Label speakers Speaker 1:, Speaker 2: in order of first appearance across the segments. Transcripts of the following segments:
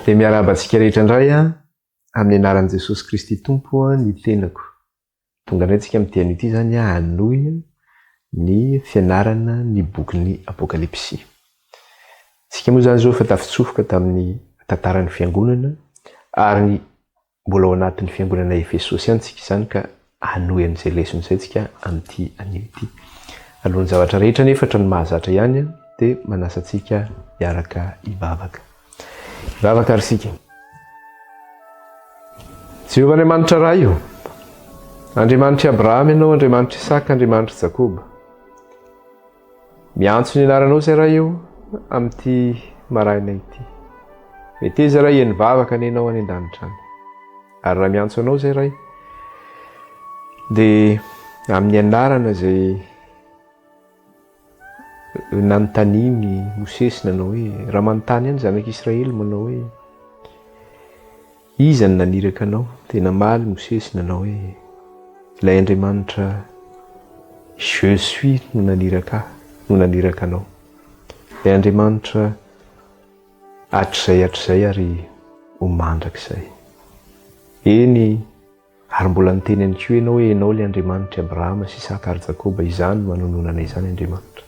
Speaker 1: Dia miarabantsika rehetra indray amin'ny anaran'i Jesosy Kristy Tompo ny tenako. Tonga indray tsika amin'ny diany ity zany hanohy ny fianarana ny bokin'ny Apokalipsy. Tsika moa zany zao efa tafitsofoka tamin'ny tantaran'ny fiangonana ary mbola ao anatin'ny fiangonana Efesosy ihany tsika izany ka hanohy an'izay lesona izay tsika amin'ity anio ity. Alohan'ny zavatra rehetra nefa ny mahazatra ihany dia manasa antsika hiaraka hivavaka. Hivavaka ary isika. Jehovah Andriamanitra raha io, Andriamanitra Abrahama ianao, Andriamanitra Isaka, Andriamanitra Jakoba. Miantso ny anaranao izay raha io amin'ity maraina ity. Mety izy raha nivavaka ny ianao any an-danitra any. Ary raha miantso anao izay raha dia amin'ny anarana izay nanontaniany Mosesy nanao hoe raha manontany any zanak'Israely manao hoe iza ny naniraka anao, dia namaly Mosesy nanao hoe ilay Andriamanitra je suis no naniraka anao. Ilay Andriamanitra hatrizay ary ho mandrakizay. Eny ary mbola niteny ihany koa ianao hoe ianao ilay Andriamanitra Abrahama sy Isaka ary Jakoba, izany manonona izany Andriamanitra.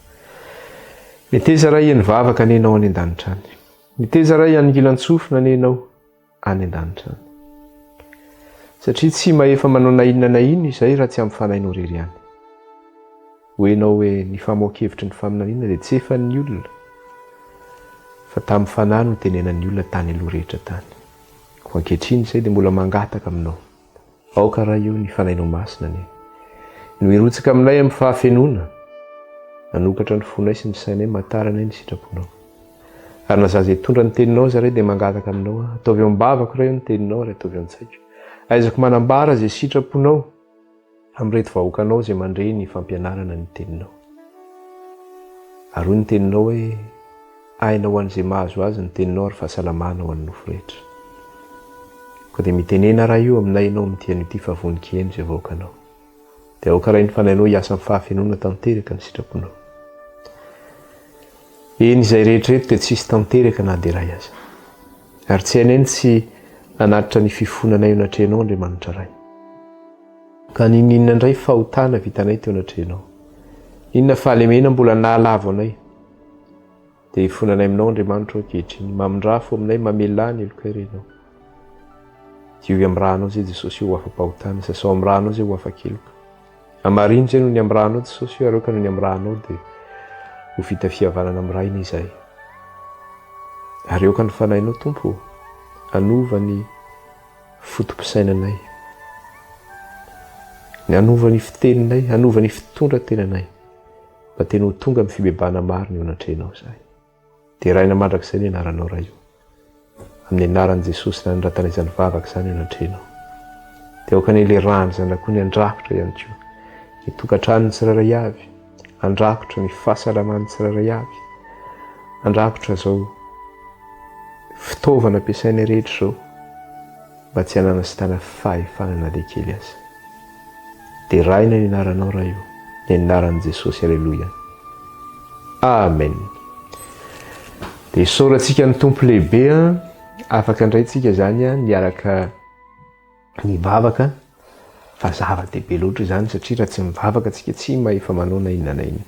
Speaker 1: Mety izy raha nivavaka ny ianao any an-danitra any. Mety izy raha nigilan-tsofina ny ianao any an-danitra any. Satria tsy maefa manao na inona na inona izay raha tsy amin'ny fanahinao irery ihany. Hoenao hoe ny famoakevitry ny faminaniana dia tsy efa ny olona. Fa tamin'ny fanahy no tenenan'ny olona tany aloha rehetra tany. Ko ankehitriny izay dia mbola mangataka aminao. Aoka raha io ny fanahinao masina ny. No hirotsaka aminay amin'ny fahafenona. Nanokatra ny fonay sy ny sainay matarana ny sitraponao. Ary nazaza hitondra ny teninao zareo dia mangataka aminao. Ataovy eo am-bavako raha io ny teninao ary ataovy eo an-tsaiko. Aizako manambara izay sitraponao amin'ireto vahoakanao izay mandray ny fampianarana ny teninao. Ary ny teninao hoe hainao an'izay mahazo azy ny teninao ary fahasalamana ho an'ny nofo rehetra. Koa dia mitenena raha io aminay ianao amin'ity an'ity favoninkeny izay vahoakanao. Dia aoka raha ny fanahinao hiasa amin'ny fahafenona tanteraka ny sitraponao. Eny izay rehetrarehetra dia tsisy tanteraka na dia iray aza. Ary tsy hainay tsy nanatitra ny fifonanay eo anatrehanao Andriamanitra ray. Ka ninona indray fahotana vitanay teo anatrehanao. Inona fahalemena mbola nahalavo anay. Dia hifonanay aminao Andriamanitra ankehitriny. Mamindrafo aminay mamelany eloka-irenao. Diovy amin'ny rahanao izay Jesosy ho afa-pahotana, sasao amin'ny rahanao izay ho afa-keloka. Amariny izay noho ny amin'ny rahanao Jesosy io, aroka noho ny amin'ny rahanao dia ho vita fihavanana amin'ny rainy izay. Ary aoka ny fanahinao Tompo, anova ny fotom-pisainanay, anova ny fiteninay, anova ny fitondran-tenanay, mba tena ho tonga amin'ny fibebana marina eo anatrehanao izahay. Dia raina mandrakizay ny anaranao raha io. Amin'ny anaran'i Jesosy na niratanay izany vavaka izany eo anatrehanao. Dia aoka ny ilerahany izany koa ny andrakotra ihany koa. Ny tokantranony tsirairay avy, andrakotra ny fahasalaman'ny tsirairay avy, andrakotra izao fitaovana ampiasainay rehetra izao mba tsy hanana sy tana fahefanana dia kely aza. Dia raina ny anaranao raha io, ny anaran'i Jesosy, aleloia. Amen. Dia isaorantsika ny Tompo lehibe, afaka indrayntsika izany niaraka nivavaka. Fa zava-dehibe loatra izany satria raha tsy mivavaka antsika tsy maefa manao na inona na inona.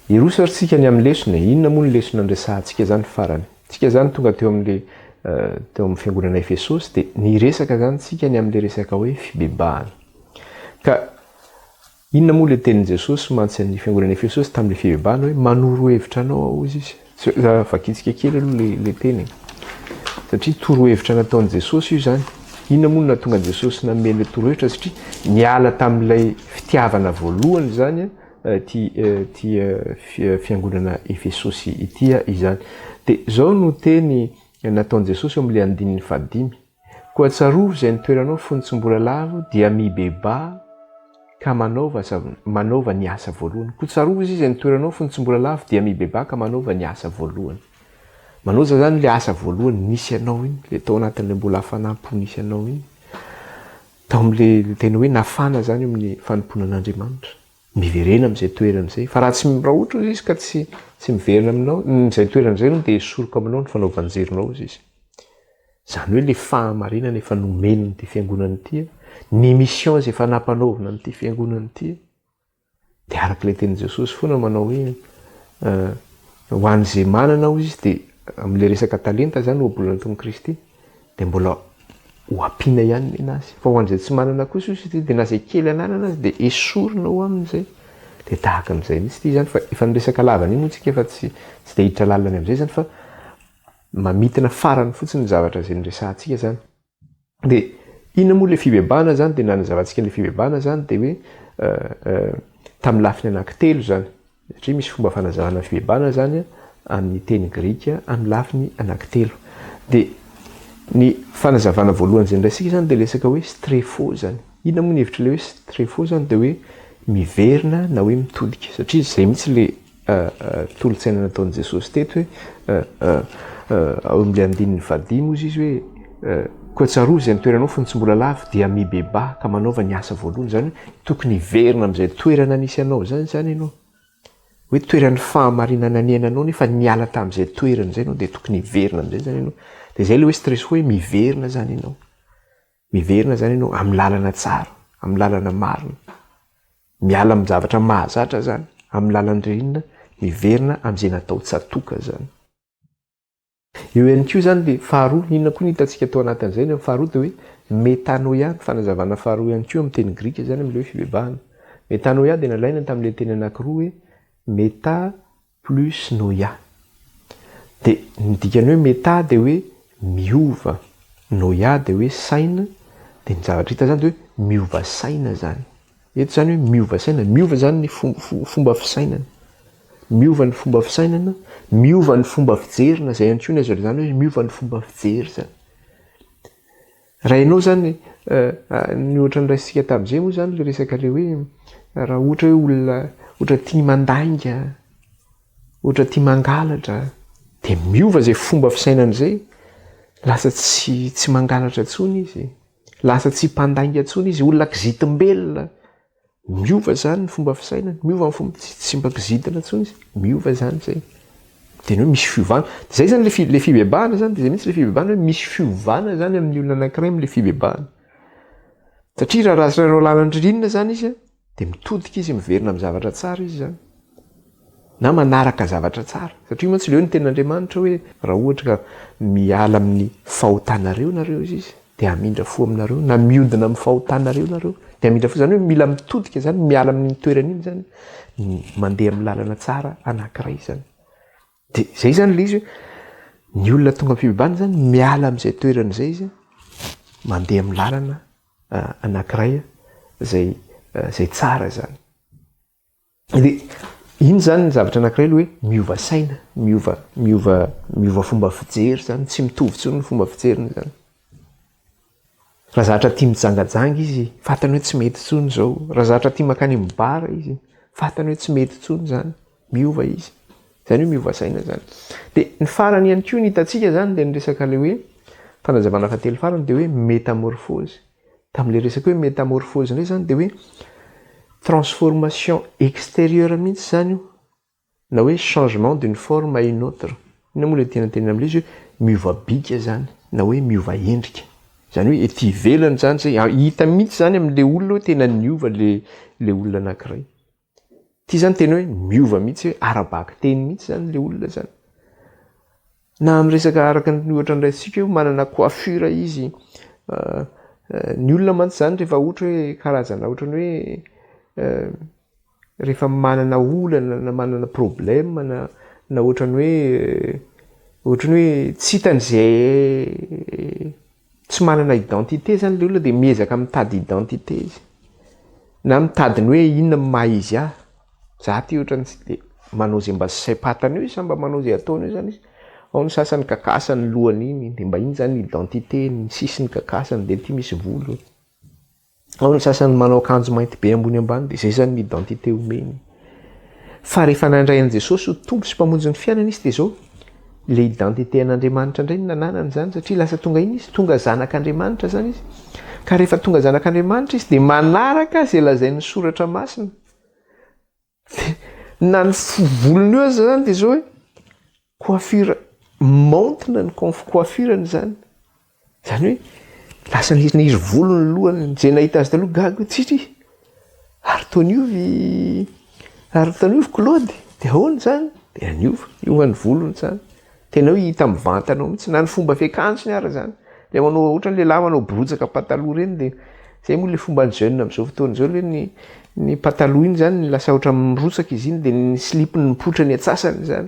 Speaker 1: Irosary tsika ny amin'ny lesona, inona moa ny lesona andresahantsika izany farany. Tsika izany tonga teo amin'ny fiangonana Efesosy dia niresaka izany tsika ny amin'ilay resaka hoe fibebahana. Ka inona moa ilay tenin'i Jesosy mantsy ny fiangonana Efesosy tamin'ilay fibebahana hoe manoro hevitra anao ao izy. Vakitsika kely aloha ilay teny. Satria toro-hevitra nataon'i Jesosy io izany. Inona moa no nahatonga Jesosy nanome ilay toro-hevitra satria niala tamin'ilay fitiavana voalohany izany ity fiangonana Efesosy ity izany. Dia izao no teny nataon'i Jesosy eo amin'ilay 5:5. Koa tsarovo izay nitoeranao fonotsim-bola lavo dia mibeba ka manaova ny asa voalohany. Koa tsarovo izy izay nitoeranao fonotsim-bola lavo dia mibeba ka manaova ny asa voalohany. Manoja zany ilay asa voalohany nisy ianao iny, ilay tao anatin'ilay mbola hafanampo nisy ianao iny. Tao amin'ilay tena hoe nafana zany amin'ny fanomponan'Andriamanitra. Miverena amin'izay toerana izay. Fa raha ohatra izy ka tsy miverina aminao, izay toerana izay no dia esoroka aminao ny fanaovan-jerinao izy. Zany hoe le fahamarinana efa nomeniny ty fiangonana ity, ny mission zay efa nampanaovina nyity fiangonana ity, dia araka ilay tenin' Jesosy foana manao hoe ho an'izay manana hozy izy dia amin'ilay resaka talenta zany ohabolana tony Kristy dia mbola ho ampiana ihany enazy. Fa ho an'izay tsy manana kosa izy dia na zay kely ananana azy dia esorina ho amin'izay. Dia tahaka amin'izay mihitsy ity zany, fa efa niresaka lavana iny moa tsika efa tsy dia hiditra lalana amin'izay zany, fa mamitina farany fotsiny ny zavatra izay niresahantsika zany. Dia inona moa ilay fibebahana zany, dia nanazavantsika ilay fibebahana zany dia hoe tamin'ny lafiny anankitelo zany, satria misy fomba fanazavana fibebahana zany amin'ny teny grika amin'ny lafiny anankitelo. Dia ny fanazavana voalohany izay niraisika zany dia resaka hoe strefo zany. Inona moa ny hevitra ilay hoe strefo zany, dia hoe miverina na hoe mitodika, satria izay mihitsy ilay tolotsaina nataon'i Jesosy teto hoe ao amin'ilay andininy vadimo izy hoe koa tsaroa izay nitoeranao fony tsy mbola lafo dia mibeba ka manaova ny asa voalohany. Zany tokony hiverina amin'izay toerana nisy anao zany ianao, hoe toeran'ny fahamarinana ny ainanao nefa niala tamin'izay toerana izay ianao dia tokony hiverina amin'izay zany ianao. Dia izay ilay hoe stress hoe miverina zany ianao, miverina zany ianao amin'ny lalana tsara, amin'ny lalana marina, miala amin'ny zavatra mahazatra zany, amin'ny lalany rinina, miverina amin'izay natao tsatoka zany. Eo ihany koa zany dia faharoa, inona koa ny hitantsika tao anatin'izay? Ny faharoa dia hoe metanoia, fanazavana faharoa ihany koa amin'ny teny grika zany amin'ilay hoe fibebahana. Metanoia dia nalaina tamin'ilay teny anankiroa hoe meta plus noia. Dia ny dikany hoe meta dia hoe miova, noia dia hoe saina, dia ny zavatra hita zany dia hoe miova saina zany. Eto zany hoe miova saina, miova zany ny fomba fisainana, miova ny fomba fisainana, miova ny fomba fijerina, zay ihany koa ny azo zany hoe miova ny fomba fijery zany. Raha ianao zany ny ohatra ny raisika tamin'izay moa zany le resaka le hoe raha ohatra hoe olona ohatra tia mandainga, ohatra tia mangalatra, dia miova zay fomba fisainana zay, lasa tsy mangalatra intsony izy, lasa tsy mpandainga intsony izy, olona kizitim-belona. Miova zany ny fomba fisainana, miova ny fomba tsy mba kizitina intsony izy, miova zany zay. Dia hoe misy fiovana. Zay zany le fibebahana zany, dia zay mihitsy le fibebahana hoe misy fiovana zany amin'ny olona anankiray amin'ilay fibebahana. Satria raha ratsiraianao lalany ririnina zany izy dia mitodika izy, miverina amin'ny zavatra tsara izy zany, na manaraka zavatra tsara. Satria moa tsy leo ny tenin'Andriamanitra hoe raha ohatra ka miala amin'ny fahotanareo nareo izy dia hamindra fo aminareo, na miodina amin'ny fahotanareo nareo dia hamindra fo. Zany hoe mila mitodika zany, miala amin'ny toerana iny zany, mandeha amin'ny lalana tsara anankiray zany. Dia zay zany ilay izy hoe ny olona tonga amin'ny fibebahana zany miala amin'izay toerana izay izy, mandeha amin'ny lalana anankiray zay tsara zany. Dia iny zany ny zavatra anankiray hoe miova saina, miova fomba fijery zany, tsy mitovy intsony ny fomba fijeriny zany. Raha zavatra tia mijangajanga izy, fantany hoe tsy mety intsony zao. Raha zavatra tia makany mibara izy, fantany hoe tsy mety intsony zany, miova izy. Zany hoe miova saina zany. Dia ny farany ihany koa ny hitantsika zany dia ny resaka le hoe fanazavana fahatelo farany dia hoe métamorphose. Tamin'ilay resaka hoe métamorphose indray zany dia hoe transformation extérieure mihitsy zany io, na hoe changement d'une forme à une autre. Inona moa ilay tena tenena amin'ilay izy hoe miova bika zany, na hoe miova endrika. Zany hoe ety ivelany zany zay, hita mihitsy zany amin'ilay olona hoe tena niova le olona anankiray. Ity zany tena hoe miova mihitsy, hoe arabaka teny mihitsy zany le olona zany. Na amin'ny resaka araka ny ohatra ny raisitsika hoe manana coiffure izy, ny olona mantsy zany rehefa ohatra hoe karazana ohatra ny hoe rehefa manana olana na manana problème na ohatra ny hoe tsy hitan'izay tsy manana identité zany le olona dia miezaka mitady identité izy, na mitady ny hoe inona maha izy ahy. Za ty ohatra ny manao zay mba sy saim-patana eo izy, sa mba manao zay ataony eo zany izy. Ao ny sasany kakasany lohany iny, dia mba iny zany identité, ny sisiny kakasany dia ity misy volo. Ao ny sasany manao akanjo mainty be ambony ambany, dia zay zany ny identité omeny. Fa rehefa nandray an'i Jesosy ho tompo sy mpamonjy ny fiainana izy dia zao, le identité an'Andriamanitra indray ny nananany zany, satria lasa tonga iny izy, tonga zanak'Andriamanitra zany izy. Ka rehefa tonga zanak'Andriamanitra izy dia manaraka zay lazain'ny soratra masina. Na ny volony eo zany dia zao hoe coiffure montina ny coiffurany zany. Zany hoe lasa niry volony lohany zay nahita azy taloha gaga tsitry ary toniovy Claude de ahoana zany de niovany volony zany tena hoe hita mivantanao mihitsy na ny fomba fiakanjony ara zany le manao ohatra ny lehilahy manao brotsaka pataloha reny de zay moa le fomba ny jeune am'izao fotoana zao le ny pataloha iny zany lasa ohatra mirotsaka izy iny de ny slipiny mipotra ny atsasany zany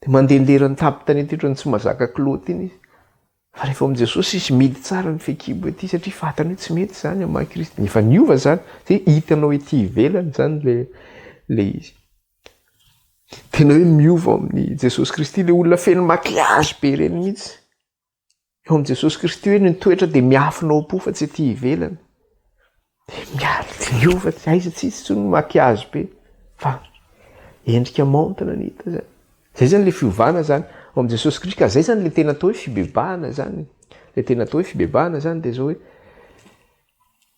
Speaker 1: de mandehandeha ny tapy tanety ohatrany tsy mahazaka Claude iny izy fa rehefa am' Jesosy izy midy tsara ny fekibo ety satria fatany hoe tsy mety zany amin'ny Kristy nefa niova zany zay hitanao ety ivelany zany le izy tena hoe miova amin'ny Jesosy Kristy le olona feno maquillage be reny mihitsy eo am' Jesosy Kristy hoe ny toetra de miafinao po fa tsy ety ivelany de miova aiza tsisy tsony maquillage be fa endrika maontina ny hita zany zay zany le fiovana zany ao am' Jesosy Kristy ka zay zany le tena atao hoe fibebahana zany le tena atao hoe fibebahana zany de zao hoe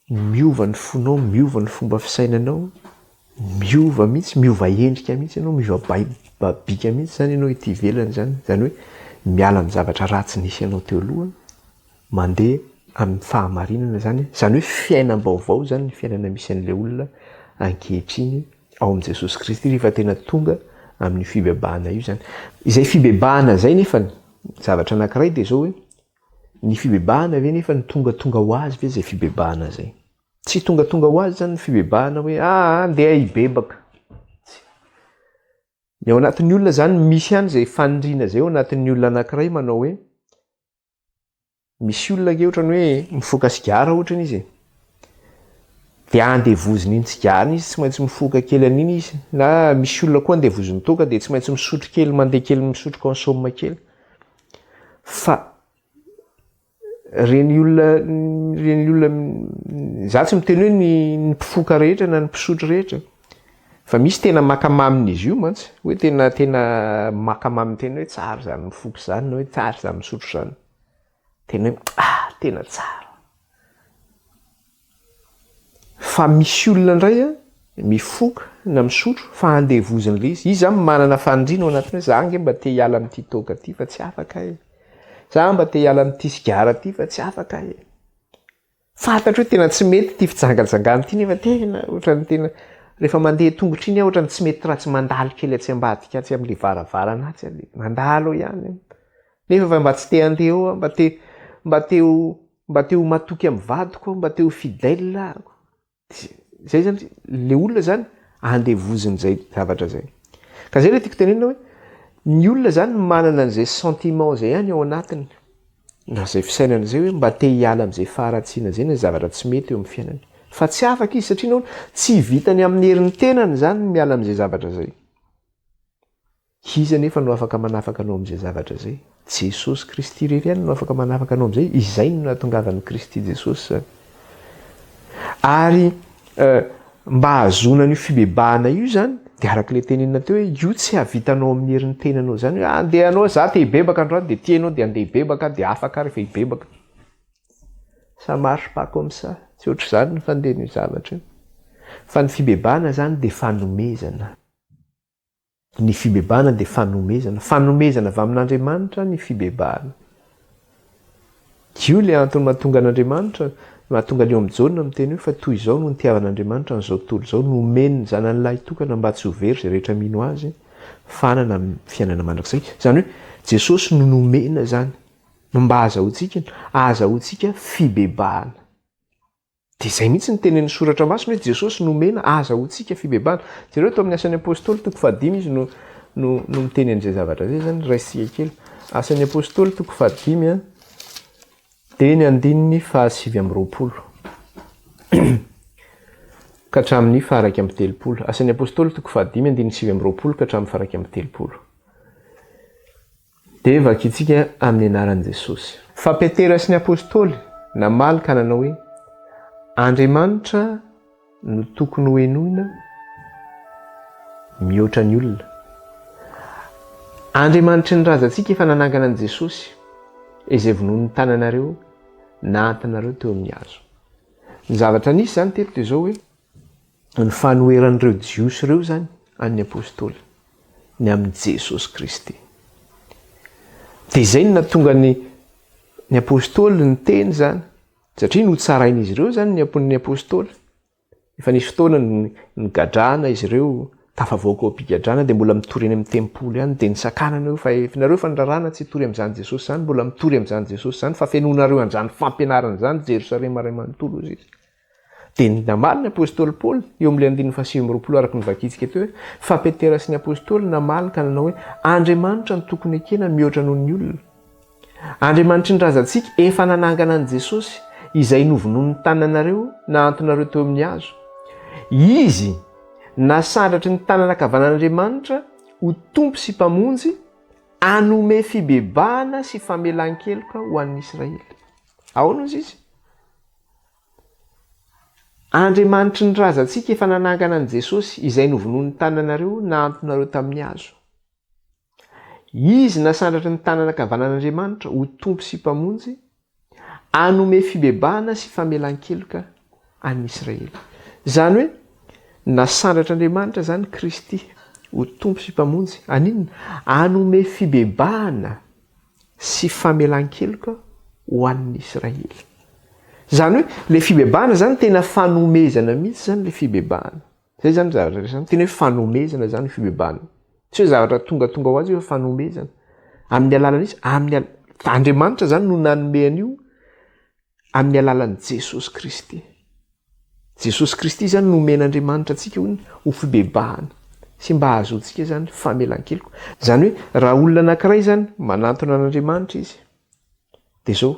Speaker 1: miova ny fonao miova ny fomba fisainanao miova mihitsy miova endrika mihitsy ianao miova babika mihitsy zany ianao ety ivelany zany hoe miala amin'ny zavatra ratsy nisy ianao teo aloha mandeha amin'ny fahamarinana zany hoe fiainam-baovao zany ny fiainana misy an'le olona ankehitriny ao am' Jesosy Kristy rehefa tena tonga amin'ny fibebahana io zany izay fibebahana zay nefa zavatra anankiray de zao hoe ny fibebahana ve nefa ny tongatonga ho azy ve zay fibebahana zay tsy tongatonga ho azy zany ny fibebahana hoe andeha hibebaka ny ao anatin'ny olona zany misy ihany zay fanindrina zay ao anatin'ny olona anankiray manao hoe misy olona ke ohatrany hoe mifoka sigara ohatrany izy de andevoziny iny sigara izy tsy maintsy mifoka kely an'iny izy na misy olona koa andevoziny toka de tsy maintsy misotro kely mandeha kely misotro consomme kely fa reny olona za tsy miteny hoe ny mpifoka rehetra na ny mpisotro rehetra fa misy tena makamaminy io mantsy hoe tena makamaminy tena hoe tsara zany mifoka zany na hoe tsara zany misotro zany tena hoe tena tsara fa misy olona ndray mifoka na misotro fa andevoziny le izy zany manana fanindrina ao anatiny hoe za nge mba te hiala amin'ity toka ty fa tsy afaka za mba te hiala amin'ity sigara ty fa tsy afaka fantatra hoe tena tsy mety ty fijangajangany ty nefa tena ohatrany tena rehefa mandeha tongotra iny ohatrany tsy mety raha tsy mandalo kely atsy ambadika atsy am'le varavarana atsy mandalo ihany nefa fa mba tsy te andeha eo mba teo matoky amin'ny vadiko mba teo fidèle ahako zay zany le olona zany andevoziny zay zavatra zay ka zay le tiako tenenina hoe ny olona zany manana an'izay sentiment zay ihany ao anatiny na zay fisainana zay hoe mba te hiala am'izay faharatsiana zay na zavatra tsy mety eo amin'ny fiainany fa tsy afaka izy satria nao tsy vitany amin'ny herin'ny tenany zany miala am'izay zavatra zay iza nefa no afaka manafaka anao am'izay zavatra zay Jesosy Kristy rery ihany no afaka manafaka anao am'izay izay no nahatongavan'i Kristy Jesosy ary mba hazonana io fibebahana io zany de arak'le tenenina teo hoe io tsy havitanao amin'ny herin'ny tenanao zany hoe andeha anao za te hibebaka androany de tianao de andeha hibebaka de afaka rehefa hibebaka ça marche pas comme ça tsy ohatr' zany ny fandehan'io zavatra io fa ny fibebahana zany de fanomezana ny fibebahana de fanomezana avy amin'Andriamanitra ny fibebahana io le antony mahatonga an'Andriamanitra mahatonga an'io amin'ny Jaona miteny hoe fa toy izao no nitiavan'Andriamanitra n'izao tontolo izao nomeny ny zanany lahy tokana mba tsy ho very zay rehetra mino azy fanana amin'ny fiainana mandrakizay zany hoe Jesosy no nomena zany no mba azahoantsika fibebahana de zay mihitsy ny tenen'ny soratra masina hoe Jesosy nomena azahoantsika fibebahana jereo tao amin'ny asan'ny apôstôly 5 izy no miteny an'izay zavatra zay zany raisika kely asan'ny apôstôly 5 de ny andininy 720 ka hatramin'ny faraky amby 30 asan'ny apôstôly 5 andininy 720 ka hatramin'ny faraky amby 30 de vakitsika amin'ny anaran'i Jesosy fa Petera sy ny apôstôly namaly ka nanao hoe Andriamanitra no tokony ho henoina mihoatra ny olona Andriamanitra ny razantsika efa nanangana an'i Jesosy izay vonoiny tananareo na antanareo teo amin'ny hazo ny zavatra nisy zany teto de zao hoe ny fanoheran'ireo jiosy ireo zany an'ny apôstôly ny amin'ny Jesosy Kristy de zay no natonga ny ny apôstôly ny teny zany satria notsarain'izy ireo zany ny apôstôly. Efa nisy fotoana ny gadrana izy ireo tafavoaka ampigadrana dia mbola mitory eny amin'ny tempolo ihany dia nisakanana eo fa nareo fandrarana tsy hitory amin'izany Jesosy zany, mbola mitory amin'izany Jesosy zany fa fenonareo an'izany fampianarana zany Jerosalema ray manontolo izy. Dia namaly ny apôstôly Paoly eo amin'ny 2:20 araka ny vakitsika teo hoe fa Petera sy ny apôstôly namaly ka nanao hoe Andriamanitra ny tokony ekena mihoatra noho ny olona. Andriamanitry ny razantsika efa nanangana an' Jesosy izay novonoa ny tananareo na antonareo teo amin'ny hazo. Izy nasandratry ny tanana kavanan'Andriamanitra ho tompo sy mpamonjy hanome fibebahana sy famelan-keloka ho an'ny Israely. Ahoana izy? Andriamanitry ny razantsika efa nanangana an' Jesosy izay novonoa ny tananareo na antonareo tamin'ny hazo. Izy nasandratry ny tanana kavanan'Andriamanitra ho tompo sy mpamonjy hanome fibebahana sy famelan-keloka an'ny Israely. Zany hoe nasandratr'Andriamanitra zany Kristy ho tompo sy mpamonjy aninona? Hanome fibebahana sy famelan-keloka ho an'ny Israely. Zany hoe le fibebahana zany tena fanomezana mihitsy zany le fibebahana. Zay zany zavatra resany tena hoe fanomezana zany fibebahana. Tsy hoe zavatra tonga ho azy hoe fanomezana. Amin'ny alalan'izy amin'ny Andriamanitra zany no nanome an'io amin'ny alalan'i Jesosy Kristy. Jesosy Kristy zany nomen'Andriamanitra antsika ho fibebahana sy mba ahazoantsika zany famelan-keloka. Zany hoe raha olona anankiray zany manantona an'Andriamanitra izy dia zao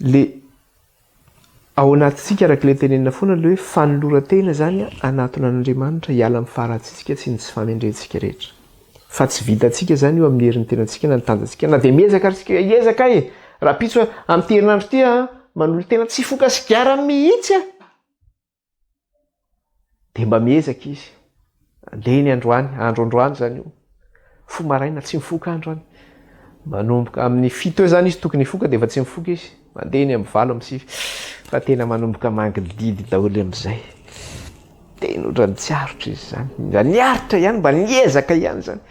Speaker 1: le ao anatintsika araka le tenenina foana le hoe fanoloran-tena zany anatona an'Andriamanitra hiala amin'ny farantsika sy ny tsy famendrentsika rehetra. Fa tsy vitantsika zany io amin'ny herin'ny tenantsika na ny tanjantsika na dia miezaka arsika ezaka raha pitso amin'ny herinandro ity manolo tena tsy foka sigara mihitsy dia mba miezaka izy andeny androandroany zany io fo maraina tsy mifoka androany manomboka amin'ny 7 eo zany izy tokony hifoka dia efa tsy mifoka izy mandeny amin'ny 9 amin'ny 6 fa tena manomboka mangididy daholo amin'izay tena ohatrany tsy arotra izy zany mba niaritra ihany mba niezaka ihany zany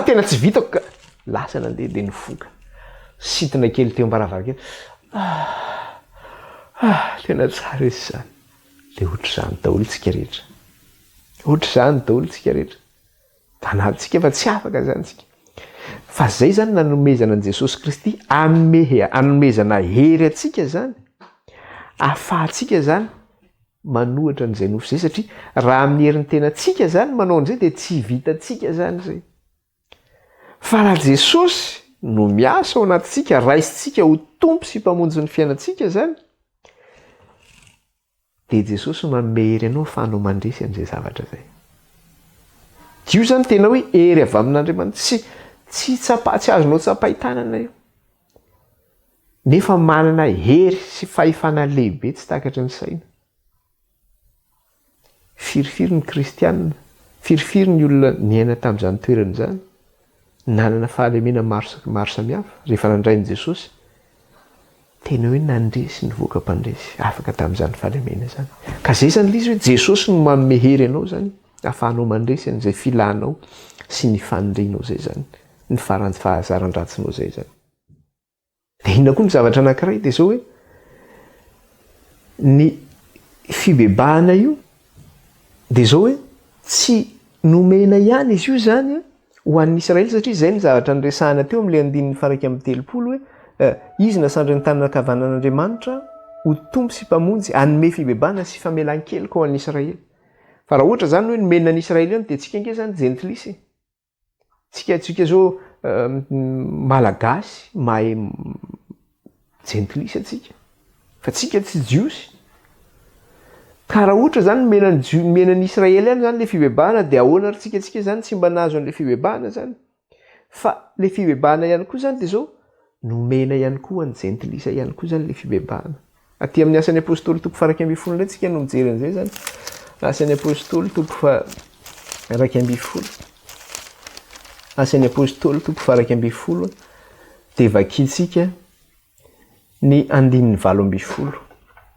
Speaker 1: tena tsy vitako ka lasa nandeha dia nifoka sitina kely teo ambaravarakely tena tsara izy zany le ohatr'izany daholo tsika rehetra ohatr'izany daholo tsika rehetra tanatintsika fa tsy afaka zany tsika fa zay zany nanomezana an' Jesosy Kristy anomezana hery atsika zany ahafahantsika zany manohatra an'izay nofo zay satria raha amin'ny herin'ny tenantsika zany manao an'izay dia tsy vitantsika zany zay fa raha Jesosy no miasa ao anatintsika raisitsika ho tompo sy mpamonjy ny fiainantsika zany dia Jesosy manome hery anao fa hanao mandresy an'izay zavatra zay. Io zany tena hoe hery avy amin'Andriamanitra tsy azonao tsapaitanana io nefa manana hery sy fahefana lehibe tsy takatra ny saina. Firifiry ny kristianina, firifiry ny olona niaina tamin'izany toerana izany, nanana fahalemena maro samihafa rehefa nandrain'i Jesosy, tena hoe nandresy nivoaka mpandresy afaka tamin'izany fahalemena izany. Ka zay zany ilay izy hoe Jesosy no manome hery anao zany ahafahanao mandresy an'izay filanao sy ny fanindrinao zay zany, ny fahazaran-dratsinao zay zany. Dia inona koa ny zavatra anankiray dia zao hoe ny fibebahana io dia zao hoe tsy nomena ihany izy io zany ho an'ny Israely satria zay ny zavatra niresahana teo amin'ilay 9:30 hoe izy nasandra ny tanana kavanan'Andriamanitra ho tompo sy mpamonjy hanome fibebahana sy famelan-keloka ho an'ny Israely. Fa raha ohatra zany hoe nomena ny Israely ihany dia tsika ange zany jentilisy. Tsika zao malagasy mahay jentilisy atsika fa tsika tsy jiosy. Ka raha ohatra zany menan'ny Israely ihany zany le fibebahana dia ahoana ary tsika zany tsy mba nahazo an'le fibebahana zany. Fa le fibebahana ihany koa zany dia zao nomena ihany koa ny jentilisa ihany koa zany le fibebahana. Aty amin'ny asan'ny apôstôly toko 1:10 indray tsika no mijery an'izay zany. Asan'ny apôstôly toko 1:10. Asan'ny apôstôly toko 1:10 dia vakiantsika ny 9:20.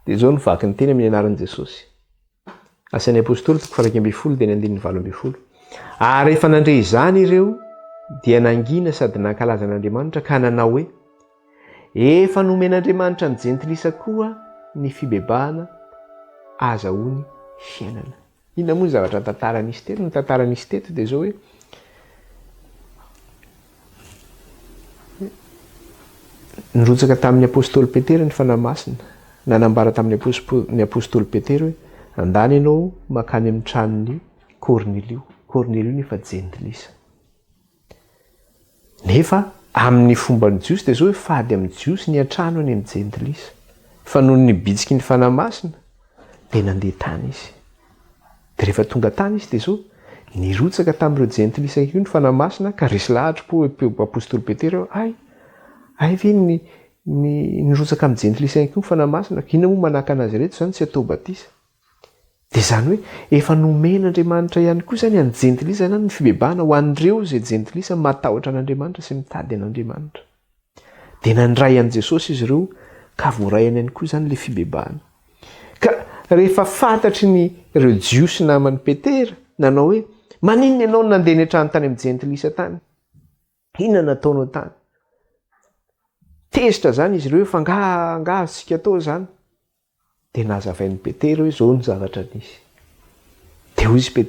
Speaker 1: Dia zao no vaky ny teny amin'ny anaran'i Jesosy. Asan'ny apôstôly toko 1:10 dia ny 9:20. Ary rehefa nandre izany ireo dia nangina sady nankalaza an'Andriamanitra ka nanao hoe efa nomen'Andriamanitra ny jentilisa koa ny fibebahana azahoany fiainana. Inona moa ny zavatra tantara nisy teto? Ny tantara nisy teto dia zao hoe nirotsaka tamin'ny apôstôly Petera ny fanahy masina, nanambara tamin'ny apôstôly Petera hoe andany ianao makany amin'ny tranon'ny Kornelio. Kornelio nefa jentilisa. Nefa amin'ny fomban'ny jiosy dia zao hoe fady amin'ny jiosy ny antrano any amin'ny jentilisa. Fa noho ny bitsiky ny fanahy masina dia nandeha tany izy. Dia rehefa tonga tany izy dia zao nirotsaka tamin'ireo jentilisa io ny fanahy masina ka resy lahatra po apôstôly Petera ay ve nirotsaka amin'ny jentilisa ihany koa ny fanahy masina, inona moa manahaka anazy reto zany tsy atao batisa. Dia zany hoe efa nomen'Andriamanitra ihany koa zany any jentilisa zany ny fibebahana ho an'ireo izay jentilisa matahotra an'Andriamanitra sy mitady an'Andriamanitra. Dia nandray an' Jesosy izy ireo ka voarayany ihany koa zany le fibebahana. Ka rehefa fantatry ny ireo jiosy naman'ny Petera nanao hoe maninona ianao nandeha niantrano tany amin'ny jentilisa tany? Inona nataonao tany? Tezitra zany izy ireo fa nga azontsika atao zany. Dia nazavain'ny Petera hoe zao ny zavatra nisy. Dia hoy izy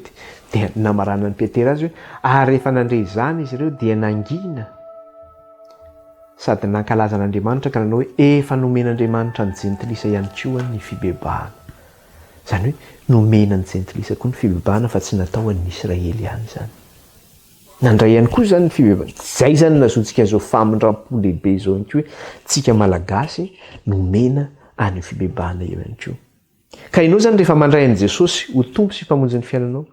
Speaker 1: dia namarana ny Petera azy hoe ary rehefa nandray izany izy ireo dia nangina sady nankalaza an'Andriamanitra ka nanao hoe efa nomen'Andriamanitra ny jentilisa ihany koa ny fibebahana. Zany hoe nomenany jentilisa koa ny fibebahana fa tsy natao an'ny Israely ihany zany. Nandray ihany koa zany ny fibebahana. Zay zany nazontsika zao famindram-po lehibe zao ihany koa hoe tsika malagasy nomena any fibebahana eo ihany koa. Ka ianao zany rehefa mandray an'i Jesosy ho tompo sy mpamonjy ny fiainanao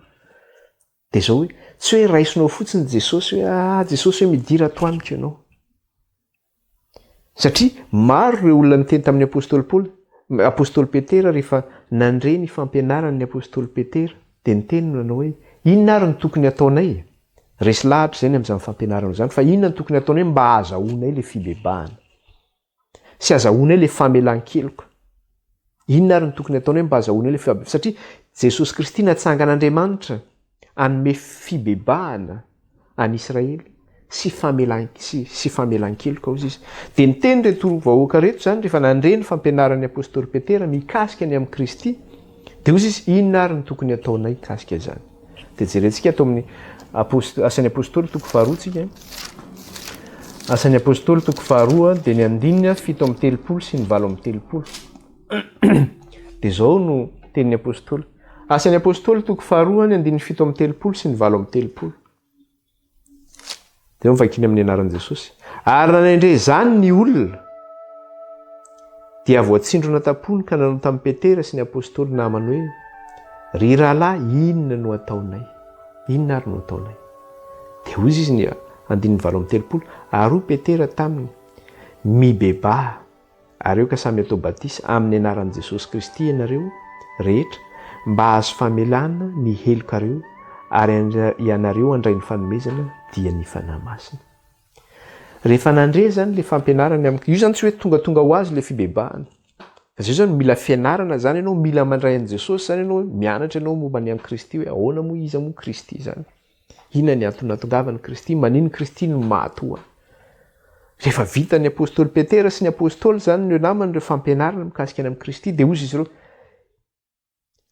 Speaker 1: dia zao hoe tsy hoe raisinao fotsiny Jesosy hoe Jesosy hoe midira atoaniko ianao. Satria maro ireo olona niteny tamin'ny apôstôly Petera rehefa nandre ny fampianaran'ny apôstôly Petera dia niteny nanao hoe inona ary ny tokony ataonay? Resy lahatra zany amin'izany fampianarana zany fa inona ny tokony ataonay mba azahoanay le fibebahana? Sy azahoanay le famelan-keloka. Inona ary ny tokony ataonay mba azahoanay le fibebahana? Satria Jesosy Kristy natsangan'Andriamanitra hanome fibebahana any Israely sy famelan-keloka hozy izy. Dia niteny reto vahoaka reto zany rehefa nandre ny fampianaran'ny apôstôly Petera mikasika ny amin'ny Kristy dia hozy izy inona ary ny tokony ataonay kasika izany? Dia jerentsika atao amin'ny asan'ny apôstôly toko faharoa tsika. Asan'ny apôstôly toko faharoa dia ny 7:30 sy ny 8:30. Dia zao no tenin'ny apôstôly. Asan'ny apôstôly toko faharoa ny 7:30 sy ny 8:30. Dia mivakiny amin'ny anaran'i Jesosy. Ary nanendre zany ny olona dia voatsindrona tampony ka nanao tamin'ny Petera sy ny apôstôly namany hoe ry rahalahy inona no ataonay? Inona ary no ataonay? Dia hoy izy ny 8:30 ary hoy Petera taminy mibebà ary eo ka samy atao batisa amin'ny anaran'i Jesosy Kristy ianareo rehetra mba azo famelana ny helokareo ary ianareo andray ny fanomezana dia ny fanahy masina. Rehefa nandre zany le fampianarany io zany tsy hoe tonga ho azy le fibebahana. Fa zay zany mila fianarana zany ianao, mila mandray an'i Jesosy zany ianao, mianatra ianao momba ny amin'ny Kristy hoe ahoana moa iza moa Kristy zany. Inona ny antony nahatongavany Kristy? Manino Kristy no mahatoa? Rehefa vita ny apôstôly Petera sy ny apôstôly zany ny namany ireo fampianarana mikasika ny amin'ny Kristy dia hozy izy ireo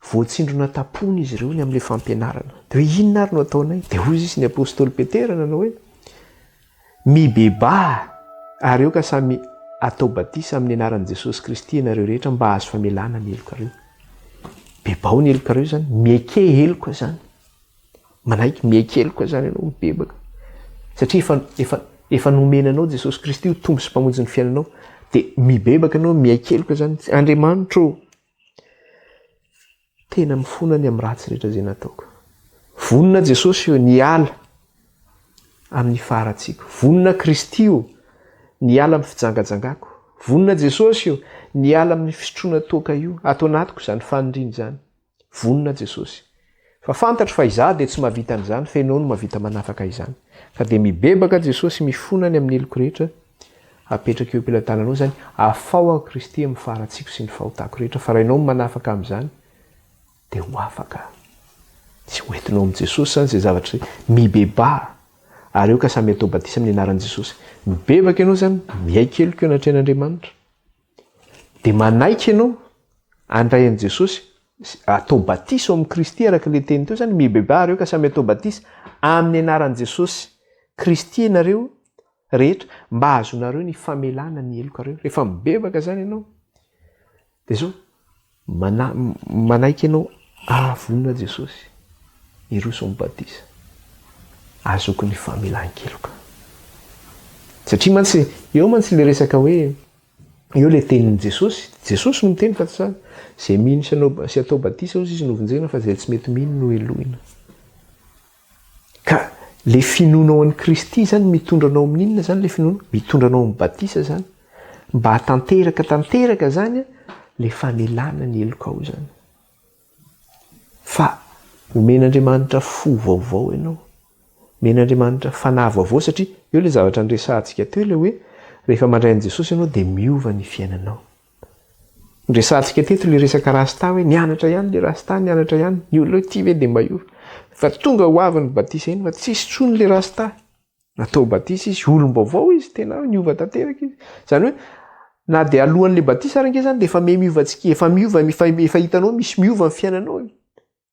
Speaker 1: voatsindrona tampony izy ireo ny amin'ilay fampianarana. Dia hoe inona ary no ataonay? Dia hozy izy ny apôstôly Petera nanao hoe mibebà ary eo ka samy atao batisa amin'ny anaran'i Jesosy Kristy ianareo rehetra mba azo famelana ny helokareo. Bebao ny helokareo zany, mieke heloka zany. Manaiky mieke heloka zany ianao mibebaka. Satria efa nomenanao Jesosy Kristy ho tombo sy mpamonjy ny fiainanao dia mibebaka ianao mieke heloka zany. Andriamanitra tena mifonany amin'ny ratsy rehetra izay nataoko. Vonina Jesosy io niala amin'ny faharatsiako. Vonina Kristy io niala amin'ny fijangajangako. Vonina Jesosy io niala amin'ny fisotroana toaka io ato anatiko izany fanindriny izany. Vonina Jesosy. Fa fantatro fa izaho dia tsy mahavita an'izany fa ianao no mahavita manafaka izany. Ka dia mibebaka Jesosy mifonany amin'ny heloko rehetra apetraka eo am-pelantananao zany afao Kristy amin'ny faharatsiako sy ny fahotako rehetra fa raha ianao manafaka amin'izany dia ho afaka. Tsy hoentinao amin'i Jesosy zany izay zavatra mibebà ary eo ka samy atao batisa amin'ny anaran'i Jesosy. Mibebaka ianao zany miaikeloko eo anatrehan'Andriamanitra. Dia manaiky ianao andray an'i Jesosy atao batisa ao amin'ny Kristy araka ilay teny teo zany mibeba reo ka samy atao batisa amin'ny anaran'i Jesosy Kristy ianareo rehetra mba azonareo ny famelana ny helokareo. Rehefa mibebaka zany ianao dia zao manaiky ianao ahavoina Jesosy iroso amin'ny batisa azoko ny famelan-keloka. Satria mantsy eo mantsy le resaka hoe eo le tenin'i Jesosy. Jesosy no miteny fa tsy zany. Zay mino sy atao batisa ozy izy novonjena fa zay tsy mety mino no elohina. Ka le finoanao an'i Kristy zany mitondranao amin'inona zany le finoana? Mitondranao amin'ny batisa zany mba tanteraka zany le famelana ny heloka ao zany. Fa omen'Andriamanitra fo vaovao ianao. Omen'Andriamanitra fanahy vaovao satria eo le zavatra nresahantsika teo le hoe rehefa mandray an'i Jesosy ianao dia miova ny fiainanao. Nresahantsika teto le resaka rasta hoe nianatra ihany le rasta, nianatra ihany. Ny olona hoe ty ve dia mba hiova. Fa tonga ho avy ny batisa iny fa tsisy tsony le rasta. Natao batisa izy, olom-baovao izy, tena niova tanteraka izy. Zany hoe na dia alohan'le batisa arake zany dia efa miova antsika, efa hitanao misy miova ny fiainanao.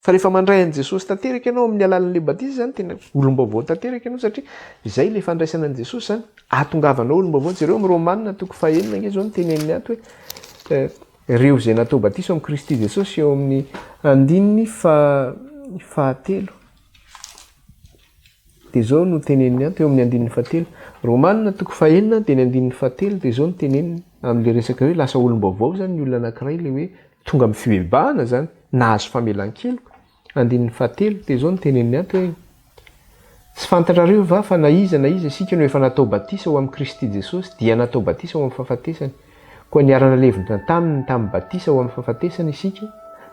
Speaker 1: Fa rehefa mandray an'i Jesosy tanteraka ianao amin'ny alalan'le batisa zany tena olom-baovao tanteraka ianao satria izay le fandraisana an'i Jesosy zany ahatongavanao olom-baovao. Jereo amin'ny Romanina 9 zao ny teneniny ato hoe ireo izay natao batisa amin'ny Kristy Jesosy eo amin'ny 9:7. Dia zao no teneniny ato eo amin'ny 9:7. Romanina 9 dia ny 9:7 dia zao no teneniny amin'le resaka hoe lasa olom-baovao zany ny olona anankiray le hoe tonga amin'ny fibebahana zany nahazo famelan-keloka. 9:7 dia zao no teneniny ato hoe tsy fantatrareo va fa na iza isika no efa natao batisa ao amin'ny Kristy Jesosy dia natao batisa ao amin'ny fahafatesany. Koa niarana levona tamin'ny batisa ao amin'ny fahafatesany isika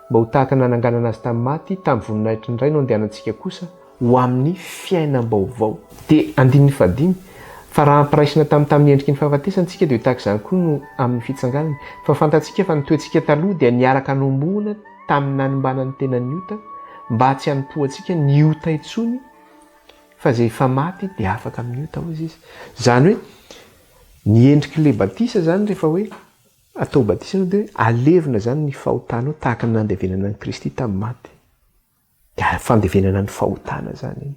Speaker 1: mba ho tahaka nananganana azy tamin'ny maty tamin'ny voninahitra ny ray no andehanantsika kosa ho amin'ny fiainam-baovao. Dia 9:5 fa raha ampiraisina tamin'ny endriky ny fahafatesany tsika dia ho tahaka izany koa no amin'ny fitsanganany. Fa fantatsika fa ny toetsika taloha dia niaraka nombona tamin'ny nanimbanan'ny tenan'ny ota mba tsy hanompo antsika ny ota intsony fa zay efa maty dia afaka amin'ny ota hozy izy. Zany hoe ny endrik'le batisa zany rehefa hoe atao batisa no dia alevina zany ny fahotanao tahaka ny nandevenana an'i Kristy tamin'ny maty. Dia fandevenana ny fahotana zany.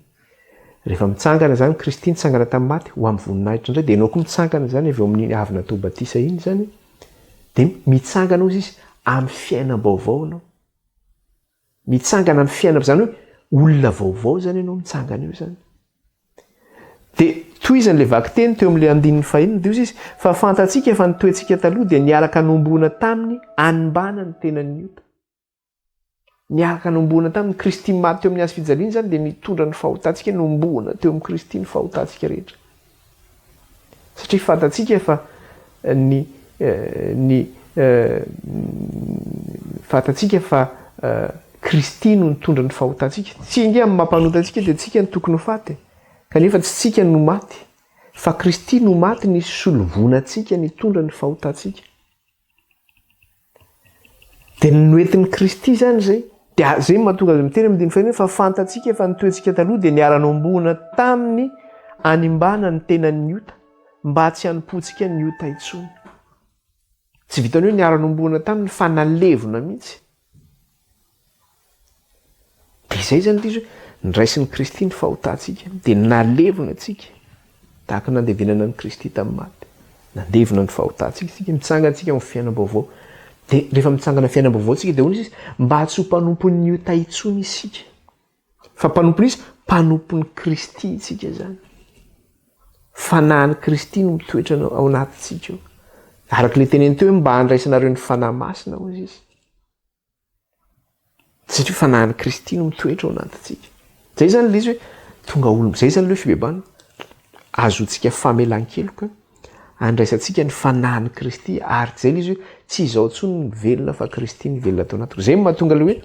Speaker 1: Rehefa mitsangana zany Kristy nitsangana tamin'ny maty ho amin'ny voninahitra indray dia ianao koa mitsangana zany avy eo amin'ny avy natao batisa iny zany dia mitsangana ozy izy amin'ny fiainam-baovao ianao. Mitsangana amin'ny fiainam zany hoe olona vaovao zany ianao mitsangana eo zany. Dia toy izan'le vaky teny teo amin'le 9:5 dia izy fa fantatsika fa ny toetsika taloha dia niaraka nombona taminy animbana ny tenan'ny ota. Niaraka nombona taminy Kristy maty teo amin'ny hazo fijaliana zany dia mitondra ny fahotantsika nombona teo amin'ny Kristy ny fahotantsika rehetra. Satria fantatsika fa fantatsika fa Kristy no nitondra ny fahotantsika. Tsy inge amin'ny mampanota-tsika dia tsika ny tokony ho faty. Kanefa tsy tsika no maty, fa Kristy no maty ny solovonantsika nitondra ny fahotantsika. Dia noentin'ny Kristy zany zay. Dia zay mahatonga azy miteny amin'ny 9:5 fa fantatsika fa ny toetsika taloha dia niara-nombona taminy animbana ny tenan'ny ota mba tsy hanompontsika ny ota intsony. Tsy vitany hoe niara-nombona taminy fa nalevona mihitsy. Dia izay zany izy hoe niraisin'ny Kristy ny fahotantsika dia nalevona antsika tahaka nandevenana an'i Kristy tamin'ny maty. Nandevona ny fahotantsika isika mitsangana antsika amin'ny fiainam-baovao. Dia rehefa mitsangana fiainam-baovao tsika dia hoy izy mba tsy ho mpanompon'ny ota intsony isika. Fa mpanompony izy mpanompon'ny Kristy isika zany. Fanahin'ny Kristy no mitoetra ao anatintsika eo. Arak'ilay teneny teo hoe mba handraisanareo ny fanahy masina hozy izy. Satria fanahin'ny Kristy no mitoetra ao anatintsika. Zay zany le izy hoe tonga olo, zay zany le fibebana azontsika famelan-keloka andraisantsika ny fanahin'ny Kristy ary zay le izy hoe tsy izao intsony ny velona fa Kristy ny velona atao anatiko. Zay mahatonga le hoe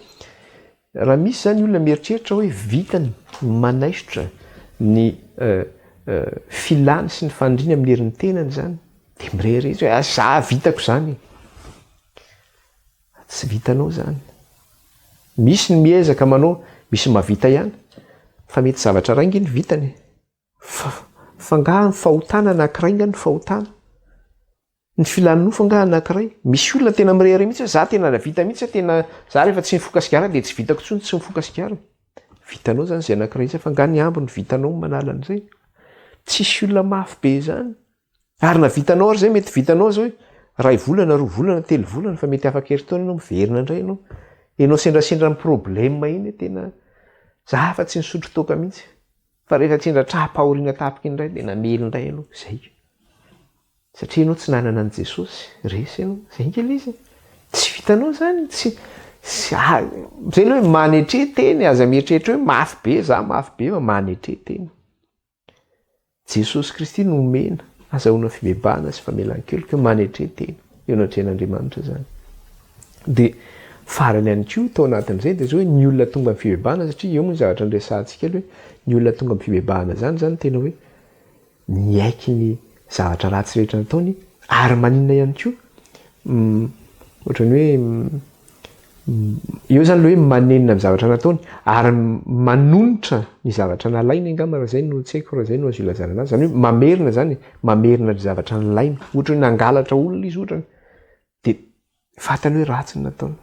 Speaker 1: raha misy zany olona mieritreritra hoe vitany manaisotra ny filany sy ny fandriana amin'ny herin'ny tenany zany dia mirery izy hoe za vitako zany. Tsy vitanao zany. Misy ny miezaka manao, misy mavita ihany. Fa mety zavatra raingy ny vitany. fangaha ny fahotana anankiray nga ny fahotana ny filanofo nga anankiray misy olona tena mirehare mihitsy za tena navita mihitsy tena za rehefa tsy mifoka sigara dia tsy vitako tsony tsy mifoka sigara vitanao zany zay anankiray izy fa nga ny ambo ny vitanao manala an'izay tsisy olona mafy be zany ary na vitanao ary zay mety vitanao zao hoe ray volana roa volana telo volana fa mety afaka herintaona ianao miverina indray ianao sendrasendra ny problema iny tena za fa tsy nisotro toka mihitsy fa rehefa tsendra trapahoriana tapika indray dia namely indray ianao zay satria ianao tsy nanana an' Jesosy resy ianao zay ngely izy tsy vitanao zany tsy zay hoe manetreteny aza mieritreritra hoe mafy be za mafy be fa manetreteny Jesosy Kristy nomena azahoana fibebahana sy famelan-keloka manetreteny eo anatrehan'Andriamanitra zany dia farany ihany koa tao anatin'izay dia zao hoe ny olona tonga amin'ny fibebahana satria eo moa ny zavatra nyresantsika hoe ny olona tonga amin'ny fibebahana zany tena hoe niaiky ny zavatra ratsy rehetra nataony ary maninona ihany koa ohatrany hoe eo zany le hoe manenina amin'ny zavatra nataony ary manonitra ny zavatra nalainy angamba raha zay no tsy haiko raha zay no azo ilazana anazy zany hoe mamerina zany mamerina ny zavatra nalainy ohatra hoe nangalatra olona izy ohatrany dia fatany hoe ratsy ny nataony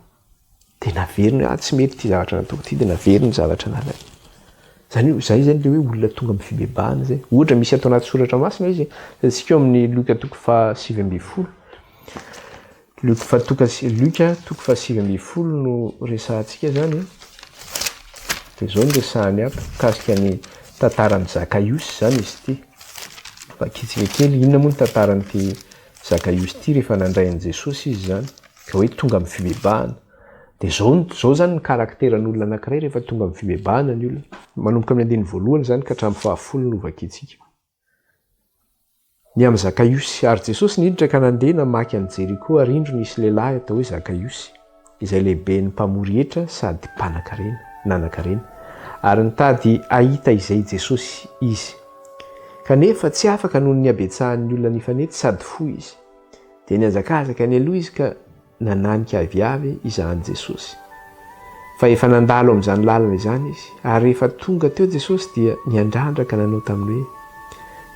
Speaker 1: dia naverina tsy mety ty zavatra nataoko ty dia naverina ny zavatra nalainy zany io zay zany le hoe olona tonga amin'ny fibebahana zay ohatra misy atao anaty soratra masina izy sika eo amin'ny Luka 7:20 Luka 7:20 no resantsika zany dia zao no resahany ato kasika ny tantaran'ny Zakaiosy zany izy ity vakitsika kely inona moa ny tantaran'ity Zakaiosy ity rehefa nandray an'i Jesosy izy zany ka hoe tonga amin'ny fibebahana dia zao zany ny karakteran'olona anankiray rehefa tonga amin'ny fibebahana ny olona manomboka amin'ny 1 zany ka hatramin'ny 10 no vakitsika ny amin'ny Zakaiosy ary Jesosy niditra ka nandeha namaky an'i Jeriko arindro nisy lehilahy atao hoe Zakaiosy izay lehibe ny mpamory hetra sady mpanan-karena nanan-karena ary nitady ahita izay Jesosy izy kanefa tsy afaka noho ny abetsahan'ny olona nifanety sady fo izy dia niazakazaka ny aloha izy ka nananika aviavy izahany Jesosy fa efa nandalo amin'izany lalana izany izy ary rehefa tonga teo Jesosy dia niandrandraka nanao taminy hoe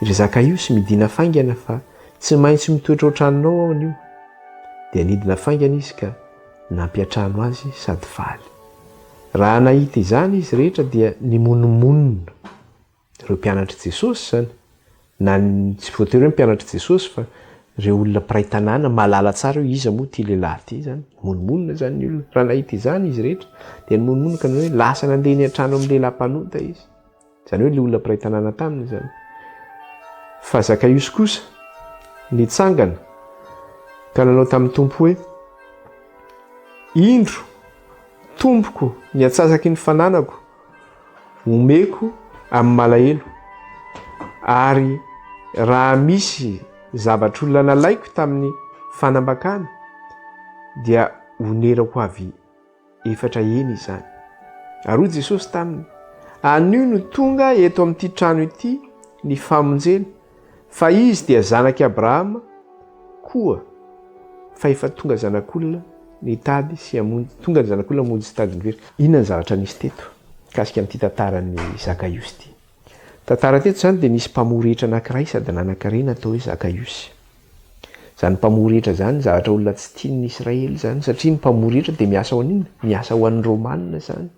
Speaker 1: ry Zakaiosy midina faingana fa tsy maintsy mitoetra ao tranonao ao an'io dia nidina faingana izy ka nampiatrano azy sady faly raha nahita izany izy rehetra dia nimonomonina ireo mpianatry Jesosy zany na tsy voatery hoe mpianatry Jesosy fa ireo olona mpiray tanàna malala tsara hoe iza moa ty lehilahy ty zany monomonina zany ny olona raha nahita izany izy rehetra dia nimonomonina ka hoe lasa nandeha ny an-trano amin'ny lehilahy mpanota izy zany hoe le olona mpiray tanàna taminy zany fa Zakaiosy kosa nitsangana ka nanao tamin'ny tompo hoe indro tompoko ny atsasaky ny fananako omeko amin'ny malahelo ary raha misy zavatr'olona nalaiko tamin'ny fanambakana dia onerako avy efatra eny izany ary hoy Jesosy taminy anio no tonga eto amin'ity trano ity ny famonjena fa izy dia zanaky Abrahama koa fa efa tonga zanak'olona nitady sy hamonjy tonga ny zanak'olona hamonjy sy tady ny very inona ny zavatra nisy teto kasika amin'ity tantaran'ny Zakaiosy ity tantara teto zany dia nisy mpamory-hevitra anankiray sady nanan-karena atao hoe Zakaiosy zany mpamory-hevitra zany zavatra olona tsy tian'ny Israely zany satria ny mpamory-hevitra dia miasa ho an'inona miasa ho an'ny Romanina zany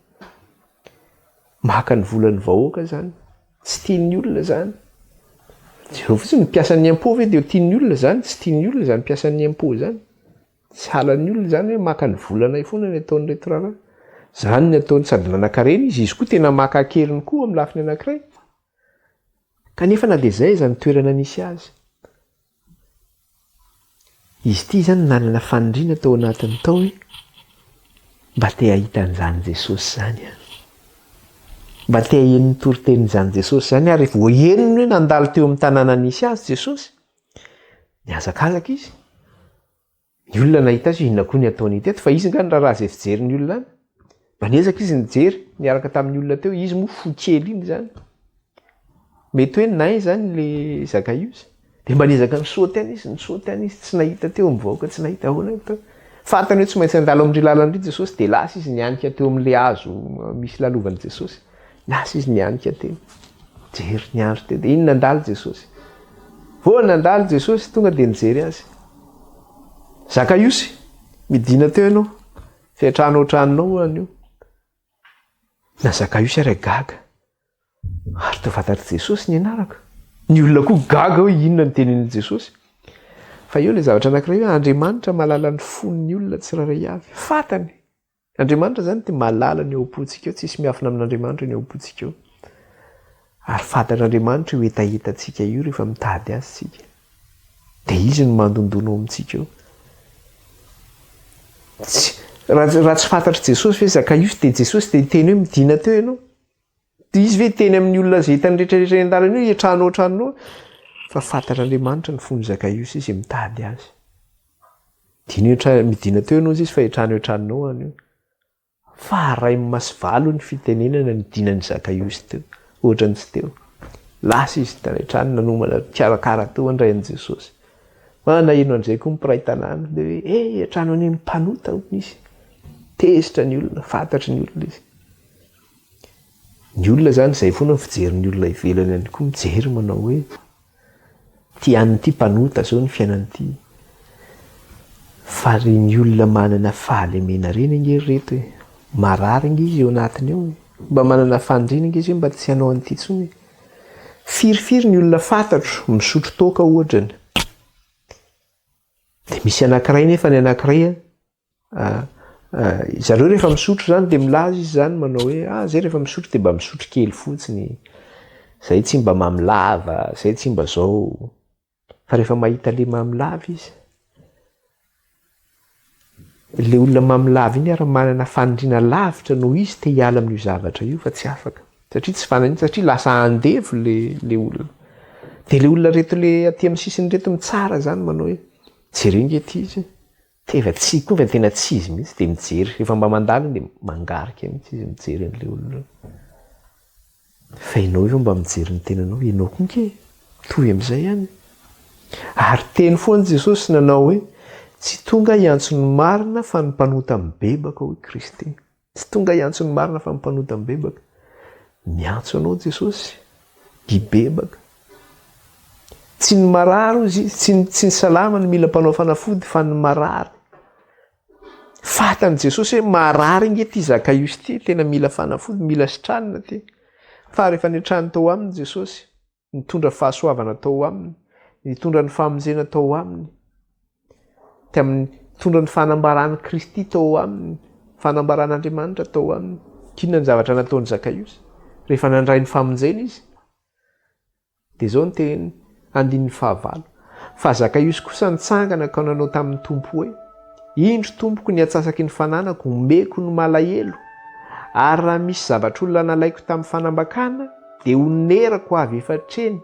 Speaker 1: maka ny volan'ny vahoaka zany tsy tian'ny olona zany zero fotsiny mpiasan'ny impôt ve dia tian'ny olona zany tsy tian'ny olona zany mpiasan'ny impôt zany tsy halan'ny olona zany hoe maka ny volana foana ny ataon'ny reto raharaha zany ny ataony sady nanan-karena izy koa tena maka akeriny koa amin'ny lafiny anankiray kanefa na dia zay zany toerana nisy azy izy ity zany nanana fanindriana tao anatiny tao hoe mba te ahita an'izany Jesosy zany mba te hahenony toritenin'izany Jesosy zany ary rehefa voahenony hoe nandalo teo amin'ny tanàna nisy azy Jesosy niazakazaka izy ny olona nahita azy inona koa ny ataony teto fa izy nga ny raha izay fijerin'ny olona any mba niezaka izy nijery niaraka tamin'ny olona teo izy moa fo kely iny zany mety hoe nay zany le Zakaiosy dia mba niezaka nisaoty any izy tsy nahita teo mivahoaka tsy nahita ahoana teo fantany hoe tsy maintsy andalo amin'ry lalany ry Jesosy dia lasa izy nianika teo amin'le hazo misy lalovan'i Jesosy lasa izy nianika teo jery ny andro teo dia iny nandalo Jesosy. Voa nandalo Jesosy tonga dia nijery azy. Zakaiosy, midina teo ianao, fiatranao tranonao anio. Na Zakaiosy ary gaga. Ary toa fantatry Jesosy ny anarako. Ny olona koa gaga hoe inona ny tenenin' Jesosy. Fa eo ilay zavatra anankiray hoe Andriamanitra mahalala ny fon'ny olona tsirairay avy. Fatany. Andriamanitra zany dia mahalala ny ao am-pontsika eo, tsisy miafina amin'Andriamanitra ny ao am-pontsika eo. Ary fantan'Andriamanitra io etaetantsika io rehefa mitady azy tsika. Dia izy no mandondona ao amintsika eo. Raha tsy fantatry Jesosy hoe Zakaiosy dia Jesosy dia teny hoe midina teo ianao. Dia izy ve teny amin'ny olona izay hitany rehetrarehetra eny an-dalana io hiatranao. Fa fantatr'Andriamanitra ny fon'ny Zakaiosy izy mitady azy. Midina teo ianao izy fa hiatranao anio. Fa ray masivalo ny fitenenana ny dinan'ny Zakaiosy teo. Ohatrany tsy teo. Lasa izy tanahitrany nanomana karakara teo andray an' Jesosy. Na ino an'izay koa mpiray tanàna dia hoe hiatrano any mpanota izy. Tezitra ny olona, fantatry ny olona izy. Ny olona zany izay foana fijery ny olona ivelany ihany koa mijery manao hoe ty an'ity mpanota zao ny fiainan'ity. Fa ny olona manana fahalemena reny angery reto hoe marary nge izy eo anatiny eo. Mba manana fandrinana izy mba tsy hanao an'ity intsony. Firifiry ny olona fantatro misotro toaka ohatrany. Dia misy anankiray nefa ny anankiray zareo rehefa misotro zany dia milaza izy zany manao hoe zay rehefa misotro dia mba misotro kely fotsiny. Zay tsy mba mamilava, zay tsy mba zao. Fa rehefa mahita le mamilava izy. Le olona mamilava iny ary manana fanindrina lavitra noho izy te hiala amin'io zavatra io fa tsy afaka. Satria tsy fanany, satria lasa andevo le olona. Dia le olona reto le aty amin'ny sisiny reto mitsara zany manao hoe jerenge ety izy. Teva tsy koa fa tena tsy izy mihitsy dia mijery. Rehefa mba mandalo dia mangarika mihitsy izy mijery an'le olona. Fa ianao io mba mijery ny tenanao, ianao koa nke toy amin'izay ihany. Ary teny foana Jesosy nanao hoe tsy tonga hiantso ny marina fa ny mpanota mibebaka hoy Kristy. Tsy tonga hiantso ny marina fa ny mpanota mibebaka. Miantso anao Jesosy, hibebaka. Tsy ny marary izy, tsy ny salama ny mila mpanao fanafody fa ny marary. Fantany Jesosy hoe marary nge ty Zakaiosy ty, tena mila fanafody, mila sitranina ty. Fa rehefa nitrano tao aminy Jesosy, nitondra fahasoavana tao aminy, nitondra ny famonjena tao aminy, nitondra ny fanambarana Kristy tao aminy, fanambaran'Andriamanitra tao aminy. Kinona ny zavatra nataony Zakaiosy? Rehefa nandray ny famonjena izy, dia zao ny teny andin'ny 9. Fa Zakaiosy kosa nitsangana ka nanao tamin'ny tompo hoe indro tompoko ny atsasaky ny fananako, omeko ny malahelo. Ary raha misy zavatra olona nalaiko tamin'ny fanambakana dia onerako avy efa hatreny.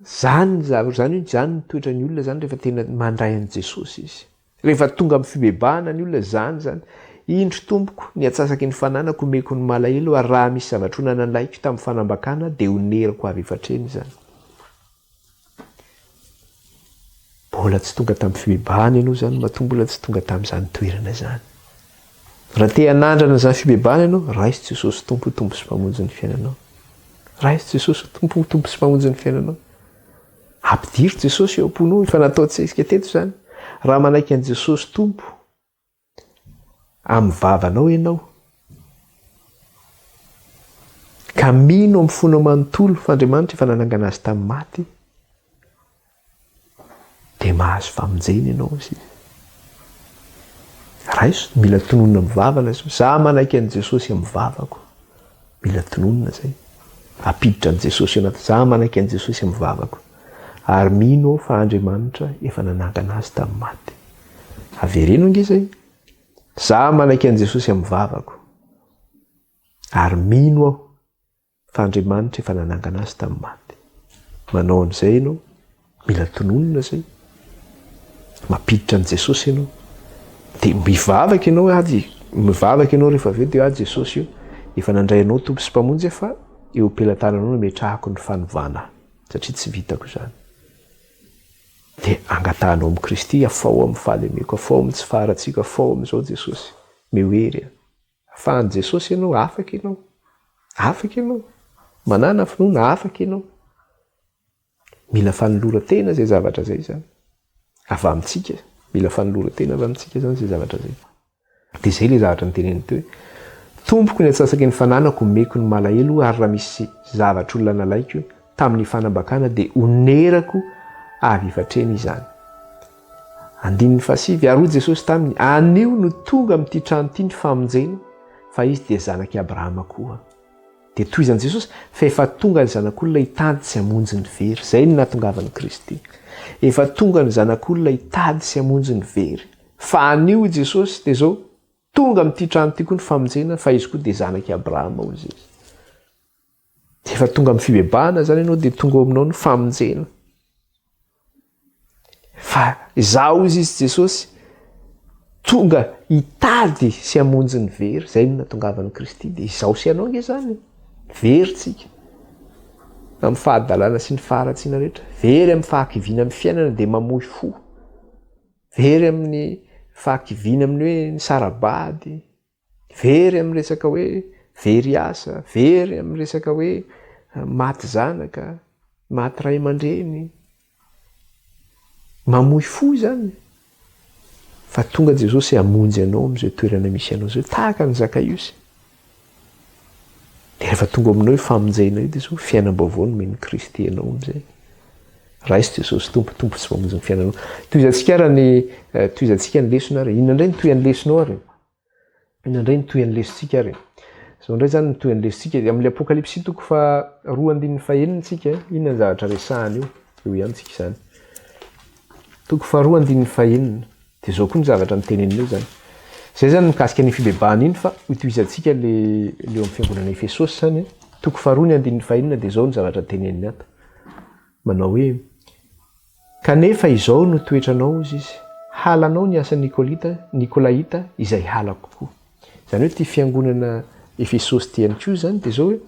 Speaker 1: Zany ny toetrany olona zany rehefa tena mandray an' Jesosy izy. Rehefa tonga amin'ny fibebahana ny olona zany. Indro tompoko ny atsasaky ny fananako, omeko ny malahelo. Ary raha misy zavatra olona nalaiko tamin'ny fanambakana dia onerako avy efa hatreny zany. Mbola tsy tonga tamin'ny fibebahana ianao zany, mbola tsy tonga tamin'izany toerana zany. Raha te hanandrana izany fibebahana ianao, raisy Jesosy tompo sy mpamonjy ny fiainanao. Raisy Jesosy tompo sy mpamonjy ny fiainanao. Ampidiry Jesosy eo am-ponao, efa nataontsika teto zany. Raha manaiky an' Jesosy tompo amin'ny vavanao ianao, ka mino amin'ny fonao manontolo fa Andriamanitra efa nanangana azy tamin'ny maty, dia mahazo famonjena ianao izy. Raiso, mila tononona mivavana zao. Za manaiky an' Jesosy amin'ny vavako. Mila tononona zay. Apiditra an' Jesosy anaty. Za manaiky an' Jesosy amin'ny vavako. Ary mino fa Andriamanitra efa nanangana azy tamin'ny maty. Avereno ange zay. Za manaiky an' Jesosy amin'ny vavako. Ary mino aho fa Andriamanitra efa nanangana azy tamin'ny maty. Manao an'izay ianao, mila tononona zay. Mapiditra an' Jesosy ianao. Dia mivavaka ianao rehefa avy eo dia Jesosy io efa nandray anao tompo sy mpamonjy fa eo am-pelantananao no metrahako ny fanovana, satria tsy vitako zany. Dia angatahanao amin'i Kristy, afao amin'ny fahalemeko, afao amin'ny tsy faharatsiko, afao amin'izao Jesosy. Mehoery. Afahan'i Jesosy ianao, afaka ianao. manana finoana afaka ianao. Mila fanolora-tena zay zavatra zay zany. Avy amintsika, mila fanolora-tena avy amintsika zany zay zavatra zay. Dia zay le zavatra nyteneniny teo hoe tompoko ny atsasaky ny fananako meko ny malahelo ary raha misy zavatra olona nalaiko tamin'ny fanambakana dia onerako avy ifatreny izany. 5 ary hoy Jesosy taminy, anio no tonga amin'ity trano ity ny famonjena fa izy dia zanaky Abrahama koa. Dia toy izany Jesosy fa efa tonga ny zanak'olona hitady sy hamonjy ny very. Zay no nahatongavan'i Kristy. Efa tonga ny zanak'olona hitady sy hamonjy ny very. Fa anio Jesosy dia zao tonga amin'ity trano ity koa ny famonjena fa izy koa dia zanaky Abrahama hoy izy. Efa tonga amin'ny fibebahana zany ianao dia tonga aminao ny famonjena. Fa izaho izy Jesosy tonga hitady sy hamonjy ny very. Zay no nahatongavan'i Kristy. Dia izaho sy ianao nge zany. Very tsika. Amin'ny fahadalàna sy ny faharatsiana rehetra. Very amin'ny fahakiviana amin'ny fiainana dia mamoy fo. Very amin'ny fahakiviana amin'ny hoe ny sarabady. Very amin'ny resaka hoe very asa. Very amin'ny resaka hoe maty zanaka, maty ray aman-dreny. Mamoy fo zany. Fa tonga Jesosy hamonjy anao amin'izay toerana misy anao zao. Tahaka ny Zakaiosy. Dia rehefa tonga aminao famonjena io dia zao fiainam-baovao no men'ny Kristy ianao amin'izay. Raisy Jesosy tompo tsy mamonjy ny fiainanao. Toizantsika ny lesona ary. Inona indray ny toy an'ny lesonao ary? Inona indray ny toy an'ny lesontsika ary? Zao indray zany ny toy an'ny lesontsika. Amin'ny Apokalipsy 2:9 tsika, inona ny zavatra resahany io? Eo ihany tsika izany. 2:9 dia zao koa ny zavatra nytenenina eo zany. Zay zany mikasika ny fibebahana iny fa hotoizantsika leo amin'ny fiangonana Efesosy zany. 2:9 dia zao ny zavatra teneniny ato. Manao hoe kanefa izao no toetranao izy, halanao ny asan'ny Nikolaita izay halako koa. Zany hoe ty fiangonana Efesosy ty ihany koa zany dia zao hoe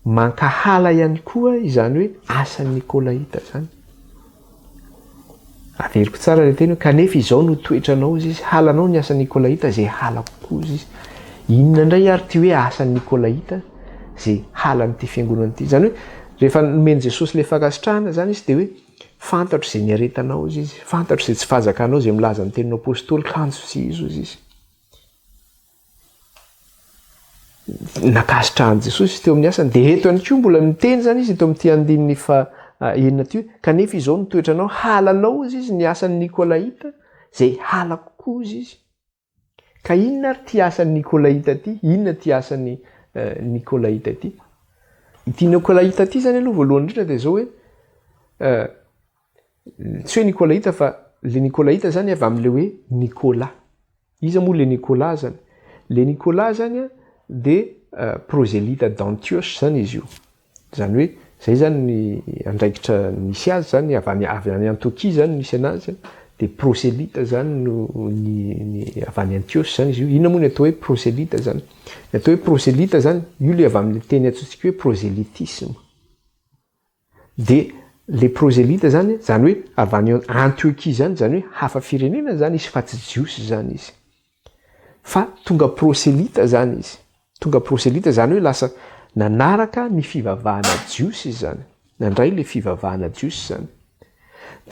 Speaker 1: mankahala ihany koa izany hoe asan'ny Nikolaita zany. Averiko tsara le teny hoe kanefa izao no toetranao izy, halanao ny asan'ny Nikolaita izay halako koa izy. Inona indray ary ty hoe asan'ny Nikolaita izay halan'ity fiangonana ity. Zany hoe rehefa nomeny Jesosy le fankasitrahana zany izy dia hoe fantatro izay niaretanao izy, fantatro izay tsy fahazakanao izay milaza ny teninao apôstôly kanjo sy izo izy. Nakasitrahan'i Jesosy teo amin'ny asany dia eto ihany koa mbola miteny zany izy eto amin'ity 9 ty kanefa izao no toetranao, halanao izy ny asan'ny Nikolaita izay halako koa izy. Ka inona ary ty asan'ny Nikolaita ty? Inona ty asan'ny Nikolaita ty? Ity Nikolaita ty zany aloha voalohany indrindra dia zao hoe tsy hoe Nikolaita fa le Nikolaita zany avy amin'le hoe Nicolas. Iza moa le Nicolas zany? Le Nicolas zany dia proselita d'Antioche zany izy io. Zany hoe zay zany ny andraikitra nisy azy zany avy any Antiokia zany nisy anazy. Dia proselita zany no avy any Antioche zany izy io. Inona moa ny atao hoe proselita zany? Ny atao hoe proselita zany io le avy amin'ny teny antsointsika hoe proselitisme. Dia le proselita zany hoe avy any Antiokia zany hoe hafa firenena zany izy fa tsy jiosy zany izy. Fa tonga proselita zany izy. Tonga proselita zany hoe lasa nanaraka ny fivavahana jiosy zany. Nandray le fivavahana jiosy zany.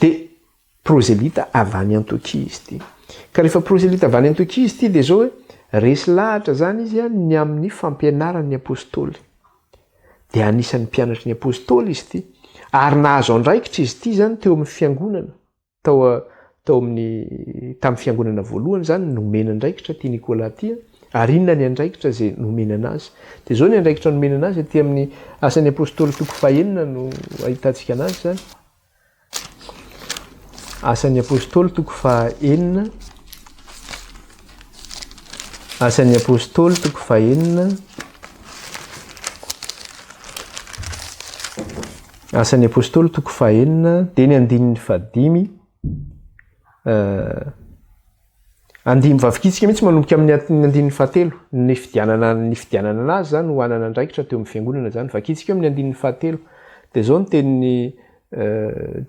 Speaker 1: Dia proselita avy any Antiokia izy ity. Ka rehefa proselita avy any Antiokia izy ity dia zao hoe resy lahatra zany izy ny amin'ny fampianaran'ny apôstôly. Dia anisan'ny mpianatry ny apôstôly izy ity. Ary nahazo andraikitra izy ity zany teo amin'ny fiangonana. Tamin'ny fiangonana voalohany zany nomena andraikitra ty Nicolas ty. Ary inona ny andraikitra izay nomena anazy? Dia zao ny andraikitra nomena anazy aty amin'ny asan'ny apôstôly 9 no ahitantsika anazy zany. Asan'ny apôstôly 9. Asan'ny apôstôly 9. Asan'ny apôstôly 9 dia ny 5. Andimy vavikitsika mihitsy manomboka amin'ny 7. Ny fidianana anazy zany ho anana andraikitra teo amin'ny fiangonana zany. Vakitsika amin'ny 7. Dia zao ny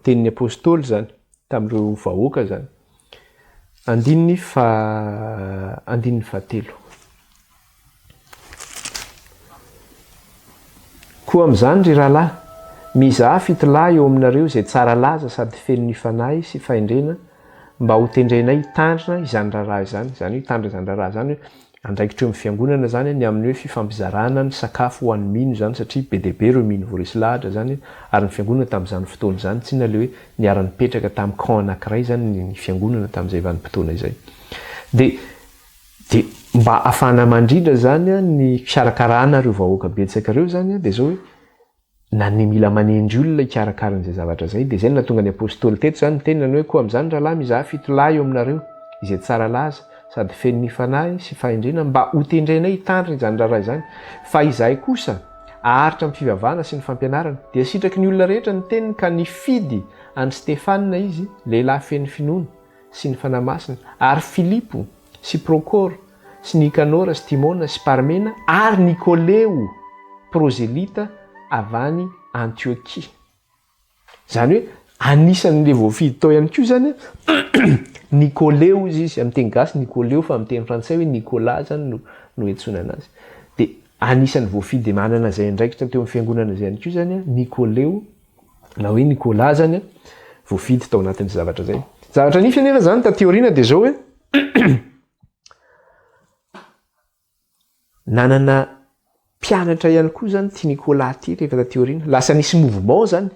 Speaker 1: tenin'ny apôstôly zany tamin'ireo vahoaka zany. 7. koa amin'izany ry rahalahy, mizaha fitolahy eo aminareo izay tsara laza sady feno ny fanahy sy fahendrena mba ho tendrenay hitandrina izany raharaha izany. Izany hoe hitandrina izany raharaha izany hoe andraikitra eo amin'ny fiangonana zany ny amin'ny hoe fifampizarana ny sakafo ho an'ny mino zany, satria be dia be ireo mino voaresy lahatra zany, ary ny fiangonana tamin'izany fotoana izany tsy na le hoe niara-nipetraka tamin'ny camp anankiray zany ny fiangonana tamin'izay vanim-potoana izay. Dia mba ahafahana mandrindra zany ny fikarakarana ireo vahoaka betsaka ireo zany dia zao hoe na ny mila manendry olona hikarakara an'izay zavatra zay. Dia zay no nahatonga ny apôstôly teto zany tenany hoe koa amin'izany rahalahy mizaha fitolahy eo aminareo izay tsara laza sady feno ny fanahy sy fahendrena mba ho tendrenay hitandrina izany raharaha izany. Fa izahay kosa aharitra amin'ny fivavahana sy ny fampianarana dia sitraky ny olona rehetra ny teniny ka nifidy any Stefanina izy lehilahy feno finoana sy ny fanahy masina, ary Filipo sy Prokora sy Nikanora sy Timona sy Parmena ary Nikoleo prozelita avany Antiokia. Zany hoe anisan'le voafidy tao ihany koa zany Nikoleo izy amin'ny teny gasy Nikoleo, fa amin'ny teny frantsay hoe Nicolas zany no etsona anazy. Dia anisan'ny voafidy manana izay andraikitra teo amin'ny fiangonana izay ihany koa zany Nikoleo na hoe Nicolas zany voafidy tao anatin'ny zavatra zay. Zavatra nify anefa zany tateoriana dia zao hoe nanana mpianatra ihany koa zany ty Nicolas ty rehefa tateoriana, lasa nisy mouvement zany,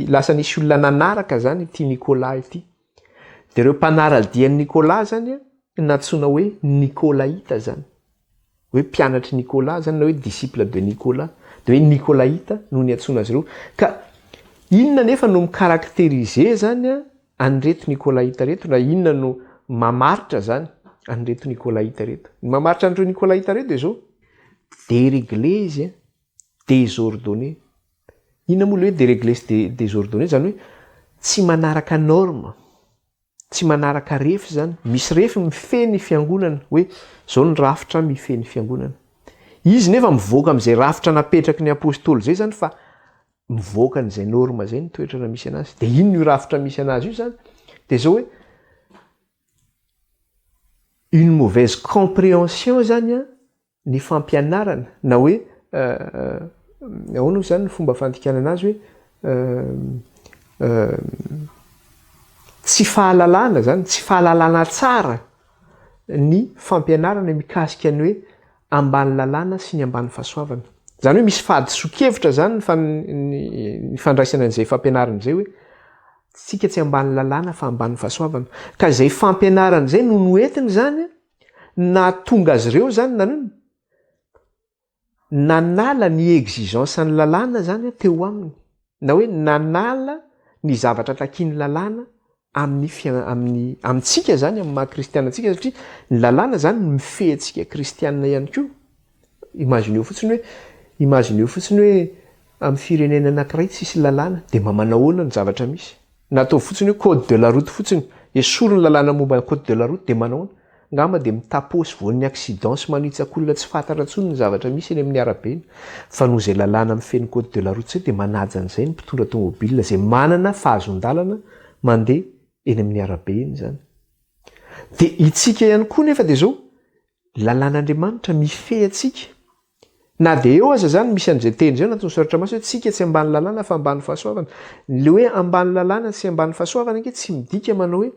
Speaker 1: lasa nisy olona nanaraka zany ty Nicolas ity. Dia ireo mpanaradian'ny Nicolas zany natsoina hoe Nicolaïta zany, hoe mpianatry Nicolas zany na hoe disciple de Nicolas, dia hoe Nicolaïta no ny antsoina azy ireo. Ka inona nefa no mikarakterize zany an'ireto Nicolaïta reto, na inona no mamaritra zany an'ireto Nicolaïta reto? Ny mamaritra an'ireo Nicolaïta reto dia zao dérégleuse désordonnée. Inona moa le hoe dérégleuse désordonnée? Zany hoe tsy manaraka norme, tsy manaraka refy zany. Misy refy mifeny fiangonana hoe zao ny rafitra mifeny fiangonana. Izy nefa mivoaka amin'izay rafitra napetraky ny apôstôly zay zany, fa mivoaka n'izay norme zay ny toetrana misy anazy. Dia ino io rafitra misy anazy io zany? Dia zao hoe une mauvaise compréhension zany ny fampianarana, na hoe ahoana zany ny fomba fandikanana azy hoe tsy fahalalana zany, tsy fahalalana tsara ny fampianarana mikasika ny hoe ambany lalàna sy ny ambany fahasoavana. Zany hoe misy fahadiso-kevitra zany ny fandraisana an'izay fampianarana izay hoe tsika tsy ambany lalàna fa ambany fahasoavana. Ka izay fampianarana izay no noentiny zany na tonga azy ireo zany nanala ny exigence ny lalàna zany teo aminy, na hoe nanala ny zavatra takiany lalàna amintsika zany amin'ny maha kristianantsika, satria ny lalàna zany mifehintsika kristianina ihany koa. Imagineo fotsiny hoe amin'ny firenena anankiray tsisy lalàna dia mamanahoana ny zavatra misy. Natao fotsiny hoe code de la route fotsiny, esoriny lalàna momba code de la route dia manahoana? Ngamba dia mitapôsy voan'ny accident sy manitsaka olona tsy fantatra intsony ny zavatra misy eny amin'ny arabe. Fa noho izay lalàna mifeny code de la route zay dia manaja an'izay ny mpitondra tômôbilina izay manana fahazon-dalana mandeha eny amin'ny arabe eny zany. Dia itsika ihany koa nefa dia zao lalàn'Andriamanitra mifehy atsika. Na dia eo aza zany misy an'izay teny zay natao soratra masy hoe tsika tsy ambany lalàna fa ambany fahasoavana. Le hoe ambany lalàna sy ambany fahasoavana ange tsy midika manao hoe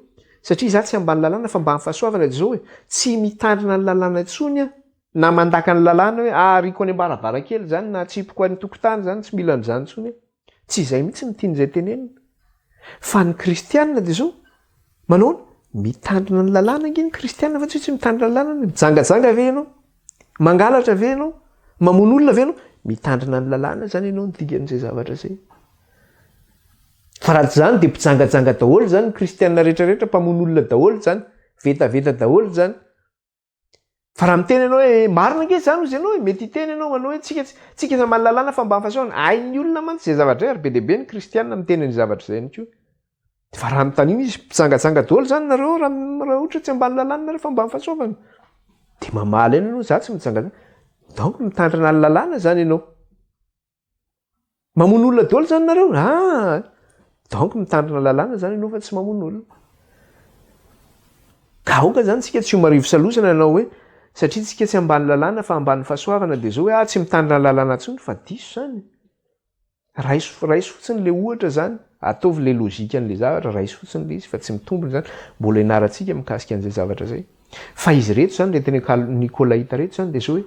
Speaker 1: satria za tsy ambany lalàna fa ambany fahasoavana dia zao hoe tsy mitandrina ny lalàna intsony na mandaka ny lalàna hoe ariko any ambaravarakely zany na tsipoko any tokotany zany tsy mila an'izany intsony. Tsy izay mihitsy ny tian'izay tenenina. Fa ny kristianina dia zao manao mitandrina ny lalàna ange ny kristianina, fa tsy mitandrina ny lalàna. Mijangajanga ve ianao? Mangalatra ve ianao? Mamono olona ve ianao? Mitandrina ny lalàna zany ianao ny dikan'izay zavatra zay. Fa raha zany dia mpijangajanga daholo zany ny kristianina rehetrarehetra, mpamono olona daholo zany, vetaveta daholo zany. Fa raha miteny ianao hoe marina ange zany ozy ianao, mety hiteny ianao manao hoe tsika tsy ambany lalàna fa ambany fahasoavana. Hain'ny olona mantsy izay zavatra ary be dia be ny kristianina miteny ny zavatra izay ihany koa. Fa raha mitaniny izy mpijangajanga daholo zany nareo raha ohatra tsy ambany lalàna nareo fa ambany fahasoavana, dia mamaly eny ianao za tsy mijangajanga. Donc mitandrina ny lalàna zany ianao. Mamono olona daholo zany nareo. Donc mitandrina lalàna zany ianao fa tsy mamono olona. Ka aoka zany tsika tsy ho marivo salosana ianao hoe satria tsika tsy ambany lalàna fa ambany fahasoavana dia zao hoe tsy mitandrina lalàna intsony, fa diso zany. raisy fotsiny le ohatra zany, ataovy le logika an'le zavatra, raisy fotsiny le izy fa tsy mitombony zany, mbola ianarantsika mikasika an'izay zavatra zay. Fa izy reto zany le teny Nikolaita reto zany de zao hoe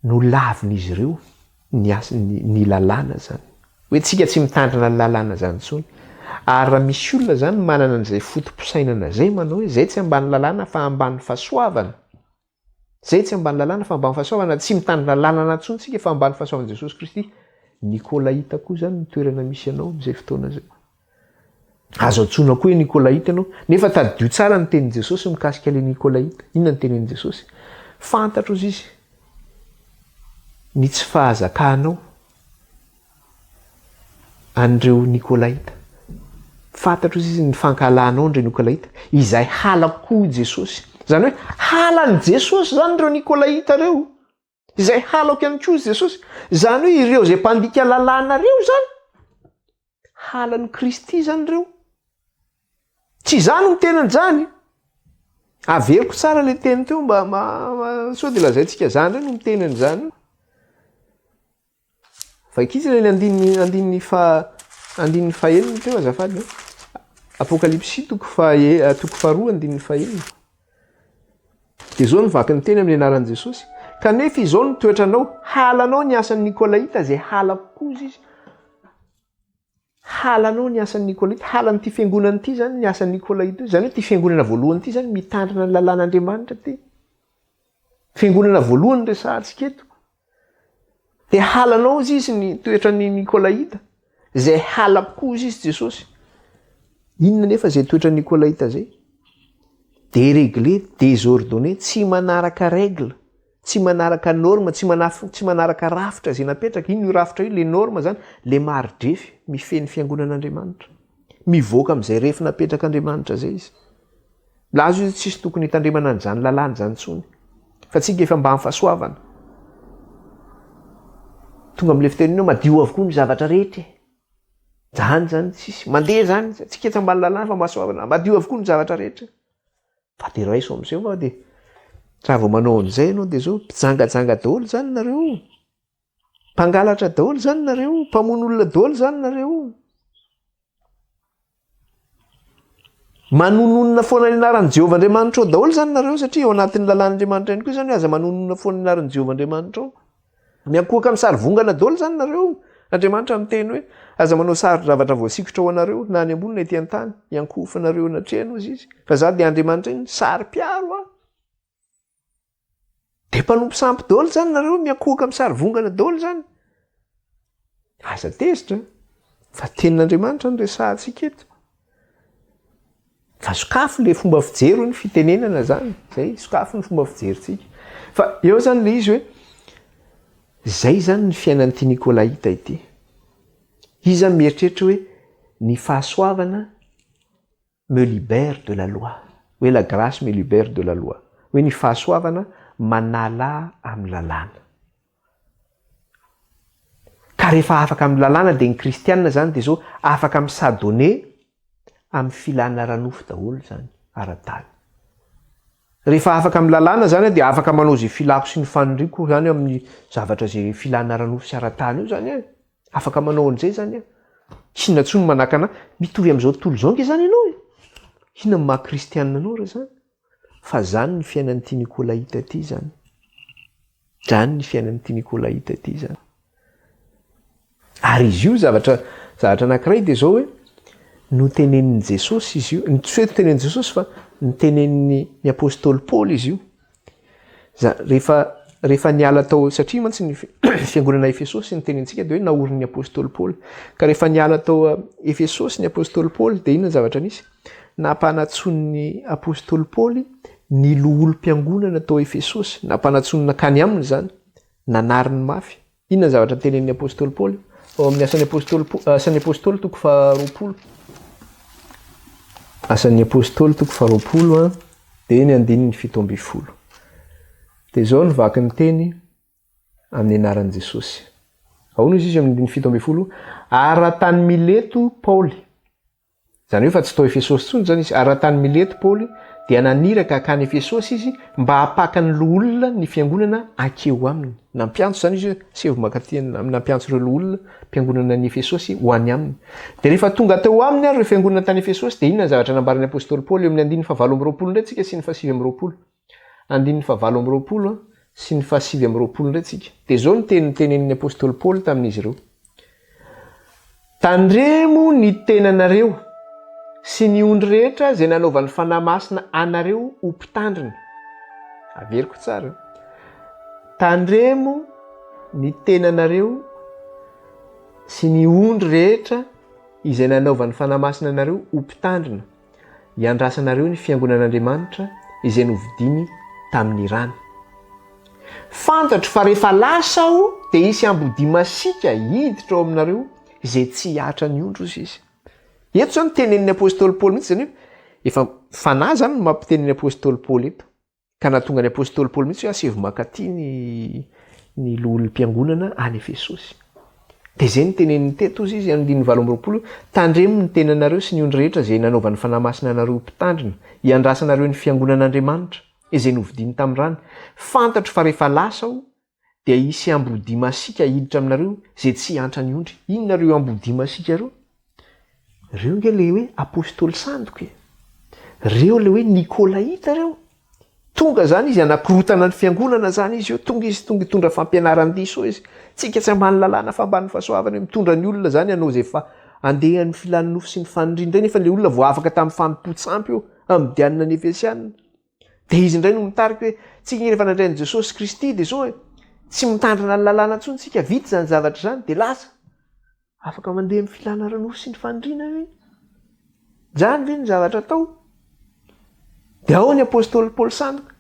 Speaker 1: no lavin'izy ireo ny lalàna zany. Hoe tsika tsy mitandrina ny lalàna zany intsony. Ary raha misy olona zany manana an'izay fotom-pisainana zay manao hoe zay tsy ambany lalàna fa ambany fahasoavana. Zay tsy ambany lalàna fa ambany fahasoavana, tsy mitandrina lalàna intsony tsika fa ambany fahasoavana Jesosy Kristy. Nikolaita koa zany ny toerana misy anao amin'izay fotoana zay. Azo antsoina koa hoe Nikolaita ianao, nefa taddio tsara ny tenin' Jesosy mikasika le Nikolaita. Inona ny tenin' Jesosy? Fantatro izy ny tsy fahazakanao an'ireo Nikolaita. Fantatro izy ny fankalanao an'ireo Nikolaita, izay halako Jesosy. Zany hoe halan'i Jesosy zany ireo Nikolaita reo. Izay halako ihany koa Jesosy. Zany hoe ireo zay mpandika lalàna reo zany, halan'i Kristy zany reo. Tsy zany ny tenany zany. Averiko tsara le teny teo mba sao de lazaintsika zany reo no mitenany zany. Fa ikizy le andininy fahaenina teo azafady. Apokalipsy toko faharoa andininy fahaenina. De zao nivaky ny teny amin'ny anaran'i Jesosy. Kanefa izao ny toetranao, halanao ny asan'ny Nikolaita zay halako koa izy. Halanao ny asan'ny Nikolaita, halan'ity fiangonana ity zany ny asan'ny Nikolaita. Zany hoe ty fiangonana voalohany ity zany mitandrina ny lalàn'Andriamanitra ty. Fiangonana voalohany resahantsika eto. De halanao izy ny toetran'ny Nikolaita, zay halako koa izy Jesosy. Inona nefa zay toetran'ny Nikolaita zay? Déréglé, désordonné, tsy manaraka règle, tsy manaraka norme, tsy manaraka rafitra zay napetraka. Ino io rafitra io? Le norme zany, le maridrefy mifeny fiangonan'Andriamanitra. Mivoaka amin'izay refy napetraka Andriamanitra zay izy. Lazo izy tsisy tokony hitandremana an'izany lalàna zany intsony. Fa tsika efa mba fahasoavana. Tonga amin'le fitenenao madio avokoa ny zavatra rehetra. Zany tsisy mandeha zany, tsika tsy ambany lalàna fa mahasoavana, madio avokoa ny zavatra rehetra. Fa de raiso amin'izay fa de raha vao manao an'izay ianao de zao mpijangajanga daholo zany nareo. Mpangalatra daholo zany nareo, mpamono olona daholo zany nareo. Manononona foana ny anaran'i Jehovah Andriamanitra ao daholo zany nareo satria ao anatin'ny lalàn'Andriamanitra ihany koa zany aza manonona foana ny anaran'i Jehovah Andriamanitra ao. Miankohaka amin'ny sary vongana daholo zany nareo. Andriamanitra miteny hoe aza manao sary zavatra voasikotra ao anareo na any ambony na ety an-tany, iankofanareo anatrehana izy. Fa za de Andriamanitra iny sary piaro a. De mpanompo sampy daholo zany nareo, miankohaka amin'ny sary vongana daholo zany. Aza tezitra. Fa tenin'Andriamanitra no resahantsika eto. Fa sokafo le fomba fijery ny fitenenana zany. Zay sokafo ny fomba fijerintsika. Fa eo zany le izy hoe zay zany ny fiainan'ity Nikolaita ity. Izy zany mieritreritra hoe ny fahasoavana me libère de la loi. Hoe la grâce me libère de la loi. Hoe ny fahasoavana manala amin'ny lalàna. Ka rehefa afaka amin'ny lalàna dia ny kristianina zany dia zao afaka misadone amin'ny filana ranofo daholo zany ara-tany. Rehefa afaka amin'ny lalàna zany dia afaka manao izay filako sy ny fanondriko zany amin'ny zavatra zay filana ranofo sy ara-tany io zany. Afaka manao an'izay zany. Tsy natsony manakana mitovy amin'izao tontolo izao nge zany ianao. Inona ny maha-kristianina anao raha zany? Fa zany ny fiainan'ity Nikolaita ity zany. Zany ny fiainan'ity Nikolaita ity zany. Ary izy io zavatra anankiray dia zao hoe notenenin'i Jesosy izy io. Tsy hoe notenenin'i Jesosy fa notenenin'ny apôstôly Paoly izy io. Rehefa niala tao satria mantsy ny fiangonana Efesosy notenenintsika dia hoe naorin'ny apôstôly Paoly. Ka rehefa niala tao Efesosy ny apôstôly Paoly dia inona zavatra nisy? Nampanatson'ny apôstôly Paoly ny loholo-mpiangonana tao Efesosy. Nampanatsonina kany aminy zany. Nanariny mafy. Inona zavatra tenenin'ny apôstôly Paoly? Ao amin'ny asan'ny apôstôly toko faharoapolo. Asan'ny apôstôly toko faharoapolo dia ny andininy 17. Dia zao nivaky ny teny amin'ny anaran'i Jesosy. Ao no izy amin'ny 17. Ara-tany Mileto Paoly. Zany hoe fa tsy tao Efesosy intsony zany izy. Ara-tany Mileto Paoly dia naniraka akany Efesosy izy mba hapakany loolona ny fiangonana akeo aminy. Nampiantso zany izy sevo makatena nampiantso ireo loolona mpiangonana ny Efesosy ho any aminy. Dia rehefa tonga teo aminy ary ireo fiangonana tany Efesosy dia inona zavatra nambaran'ny apôstôly Paoly eo amin'ny 9:20 indray tsika sy ny 9:20. 9:20 sy ny 9:20 indray tsika. Dia zao ny tenen'ny apôstôly Paoly tamin'izy ireo. Tandremo ny tenanareo sy ny ondry rehetra izay nanaovan'ny fanahy masina anareo ho mpitandrina. Averiko tsara. Tandremo ny tenanareo sy ny ondry rehetra izay nanaovan'ny fanahy masina anareo ho mpitandrina, hiandrasanareo ny fiangonan'Andriamanitra izay novidiny tamin'ny rano. Fantatro fa rehefa lasa aho dia hisy ambody masika hiditra ao aminareo izay tsy hihatra ny ondro izy. Eto zany tenen'ny apôstôly Paoly mihitsy zany efa fanahy zany mampitenen'ny apôstôly Paoly eto. Ka nahatonga ny apôstôly Paoly mihitsy hoe asevo makaty ny lolim-piangonana any Efesosy. Dia zay ny tenen'ny teto izy 9:20 tandremo ny tenanareo sy ny ondry rehetra izay nanaovan'ny fanahy masina anareo mpitandrina, hiandrasanareo ny fiangonan'Andriamanitra izay novidiny tamin'ny rano. Fantatro fa rehefa lasa aho dia hisy ambody masika hiditra aminareo izay tsy hiantra ny ondry. Inona reo ambody masika reo? Reo nge le hoe apôstôly sandoka e. Reo le hoe nikolaita reo. Tonga zany izy anakorotana ny fiangonana zany izy io. Tonga hitondra fampianaran-diso izy. Tsika tsy ambany lalàna fa ambany fahasoavana, mitondra ny olona zany ianao izay fa andehan'ny filan'ny nofo sy ny fanindrindray nefa le olona voa afaka tamin'ny fanompo-tsampy io amin'ny dianina ny Efesianina. Dia izy indray no mitarika hoe tsika rehefa nandrain'i Jesosy Kristy dia zao tsy mitandrina ny lalàna intsony tsika, vita zany zavatra zany dia lasa afaka mandeha amin'ny filana ranofo sy ny fanindrina hoe zany ve ny zavatra atao. Dia ao ny apôstôly Paoly sandoka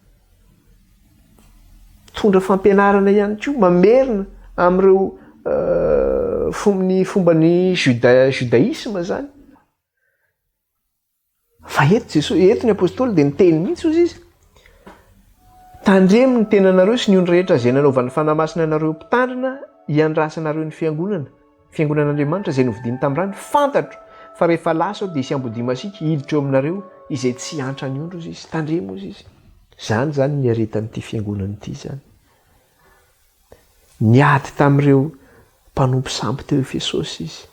Speaker 1: tondra fampianarana ihany koa, mamerina amin'ireo ny fomban'ny judaïsme zany. Fa eto ny apôstôly dia niteny mihitsy izy tandremo ny tenanareo sy ny ondry rehetra izay nanaovan'ny fanahy masina anareo mpitandrina, hiandrasanareo ny fiangonan'Andriamanitra izay novidiny tamin'ny rano. Fantatro fa rehefa lasa ao dia hisy ambody masika hiditra eo aminareo izay tsy hiantra ny ondro izy. Tandremo izy. Zany ny aretan'ity fiangonana ity zany. Niady tamin'ireo mpanompo sampy teo Efesosy izy.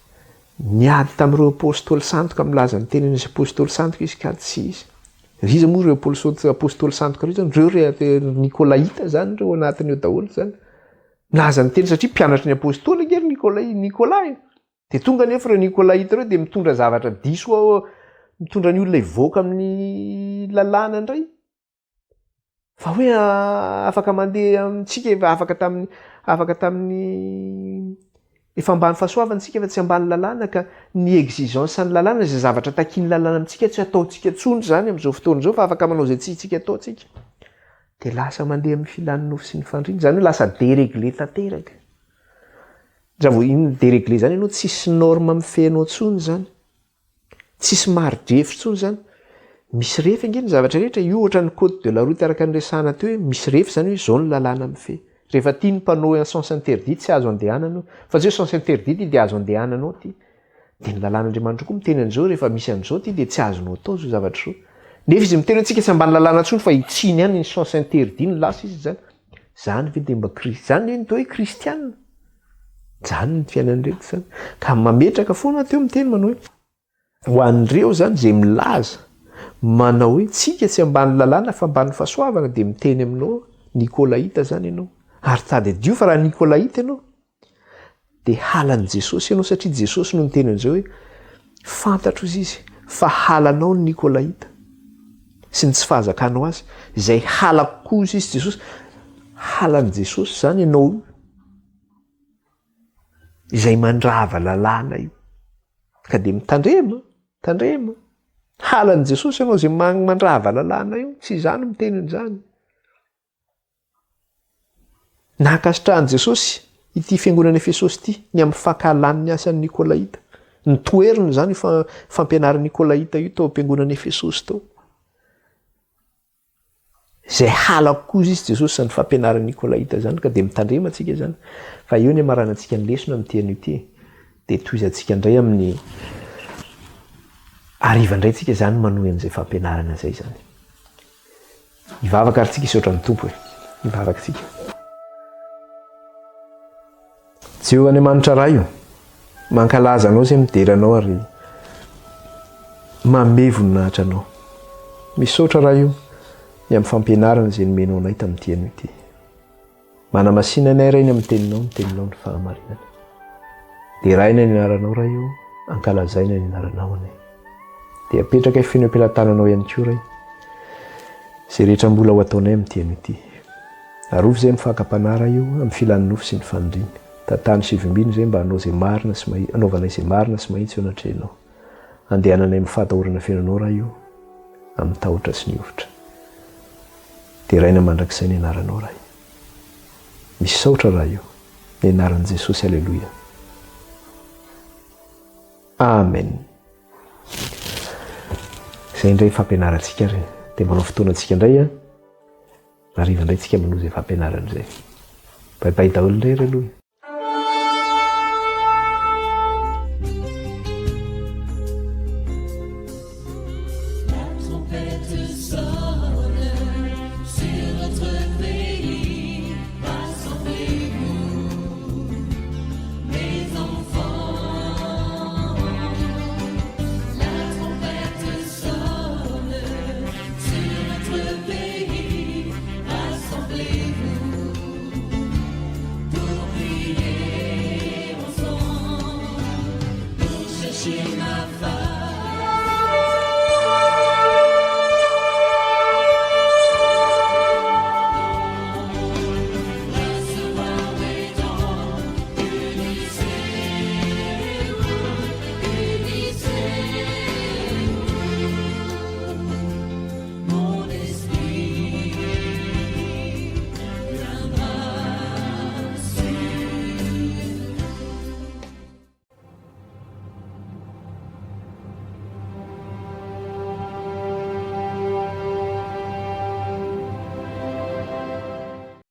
Speaker 1: Niady tamin'ireo apôstôly sandoka milaza ny tenen'izay apôstôly sandoka izy ka tsy izy. Riza moa ireo apôstôly sandoka reo zany, reo nikolaita zany reo anatin'io daholo zany. Milaza ny teny satria mpianatra ny apôstôly angery Nikolay. Dia tonga nefa ireo nikolaita reo dia mitondra zavatra diso, mitondra ny olona hivoaka amin'ny lalàna indray. Fa hoe afaka mandeha amintsika afaka tamin'ny efa ambany fahasoavana tsika efa tsy ambany lalàna, ka ny exigence ny lalàna izay zavatra takiany lalàna amintsika tsy ataontsika tsony zany amin'izao fotoana izao, fa afaka manao izay tsy tsika ataontsika. Dia lasa mandeha amin'ny filan'ny nofo sy ny fandriana, zany hoe lasa déréglé tanteraka. Raha vao iny déréglé zany ianao tsisy norme mifehinao tsony zany, tsisy mari-drefy tsony zany. Misy refy ange ny zavatra rehetra, io ohatra ny code de la route araka ny resahana teo hoe misy refy zany hoe zao ny lalàna mifehy. Rehefa tia ny mpanao sens interdit tsy azo andehananao, fa tsy hoe sens interdit ty dia azo andehananao ty. Dia ny lalàn'Andriamanitra koa miteny an'izao rehefa misy an'izao ty dia tsy azonao atao zao zavatra zao. Nefa izy miteny hoe tsika tsy ambany lalàna tsony fa hitsiny ihany ny sens interdit ny lasa izy zany. Zany ve dia mba zany hoe ny kristianina. Zany ny fiainan'ireto zany. Ka mametraka foana teo miteny manao hoe ho an'ireo zany izay milaza manao hoe tsika tsy ambany lalàna fa ambany fahasoavana, dia miteny aminao nikolaita zany ianao. Ary tady adio fa raha nikolaita ianao dia halan'i Jesosy ianao, satria Jesosy no niteny an'izao hoe fantatro izy fa halanao ny nikolaita sy ny tsy fahazakanao azy, izay halako koa izy Jesosy. Halan'i Jesosy zany ianao izay mandrava lalàna io, ka dia mitandrema halan'i Jesosy ianao izay mandrava lalàna io, tsy izany miteny an'izany. Nankasitrahan'i Jesosy ity fiangonana Efesosy ity ny amin'ny fankahalany ny asan'ny nikolaita. Nitoeriny zany fampianaran'ny nikolaita io tao am-piangonana Efesosy tao. Izay halako koa izy Jesosy sa ny fampianaran'ny nikolaita zany, ka dia mitandrema antsika zany. Fa eo ny amarana antsika ny lesona amin'ity an'io ity. Dia tohizantsika indray amin'ny hariva indray tsika zany manohy an'izay fampianarana izay zany. ivavaka ary tsika isotra ny tompo e, ivavaka tsika. Jehova Andriamanitra raha io, mankalaza anao izay mideranao ary manome voninahitra anao. Misaotra raha io ny amin'ny fampianarana izay nomenao anay tamin'ity ianao ity. Manamasina anay rainy amin'ny teninao ny fahamarinana. Dia raina ny anaranao raha io, ankalazaina ny anaranao anay. Dia apetraka feno am-pelantananao ihany koa raha izay rehetra mbola ho ataonay amin'ity ianao ity. Arovy izay mifankampanara io amin'ny filan'ny nofo sy ny faniriana. Tantany sy vimbiny izay mba hanao izay marina sy anaovanay izay marina sy mahitsy eo anatrehanao. Andehananay mifatahorana fiainanao raha io amin'ny tahotra sy ny hofitra. Dia raina mandrakizay ny anaranao raha io. Misaotra raha io ny anaran'i Jesosy. Alleluia. Amen. Izay indray fampianarantsika ry. Dia manao fotoanantsika indray a. Hariva indray tsika manohy izay fampianaran'izay. Baibai daholo indray ry aloha.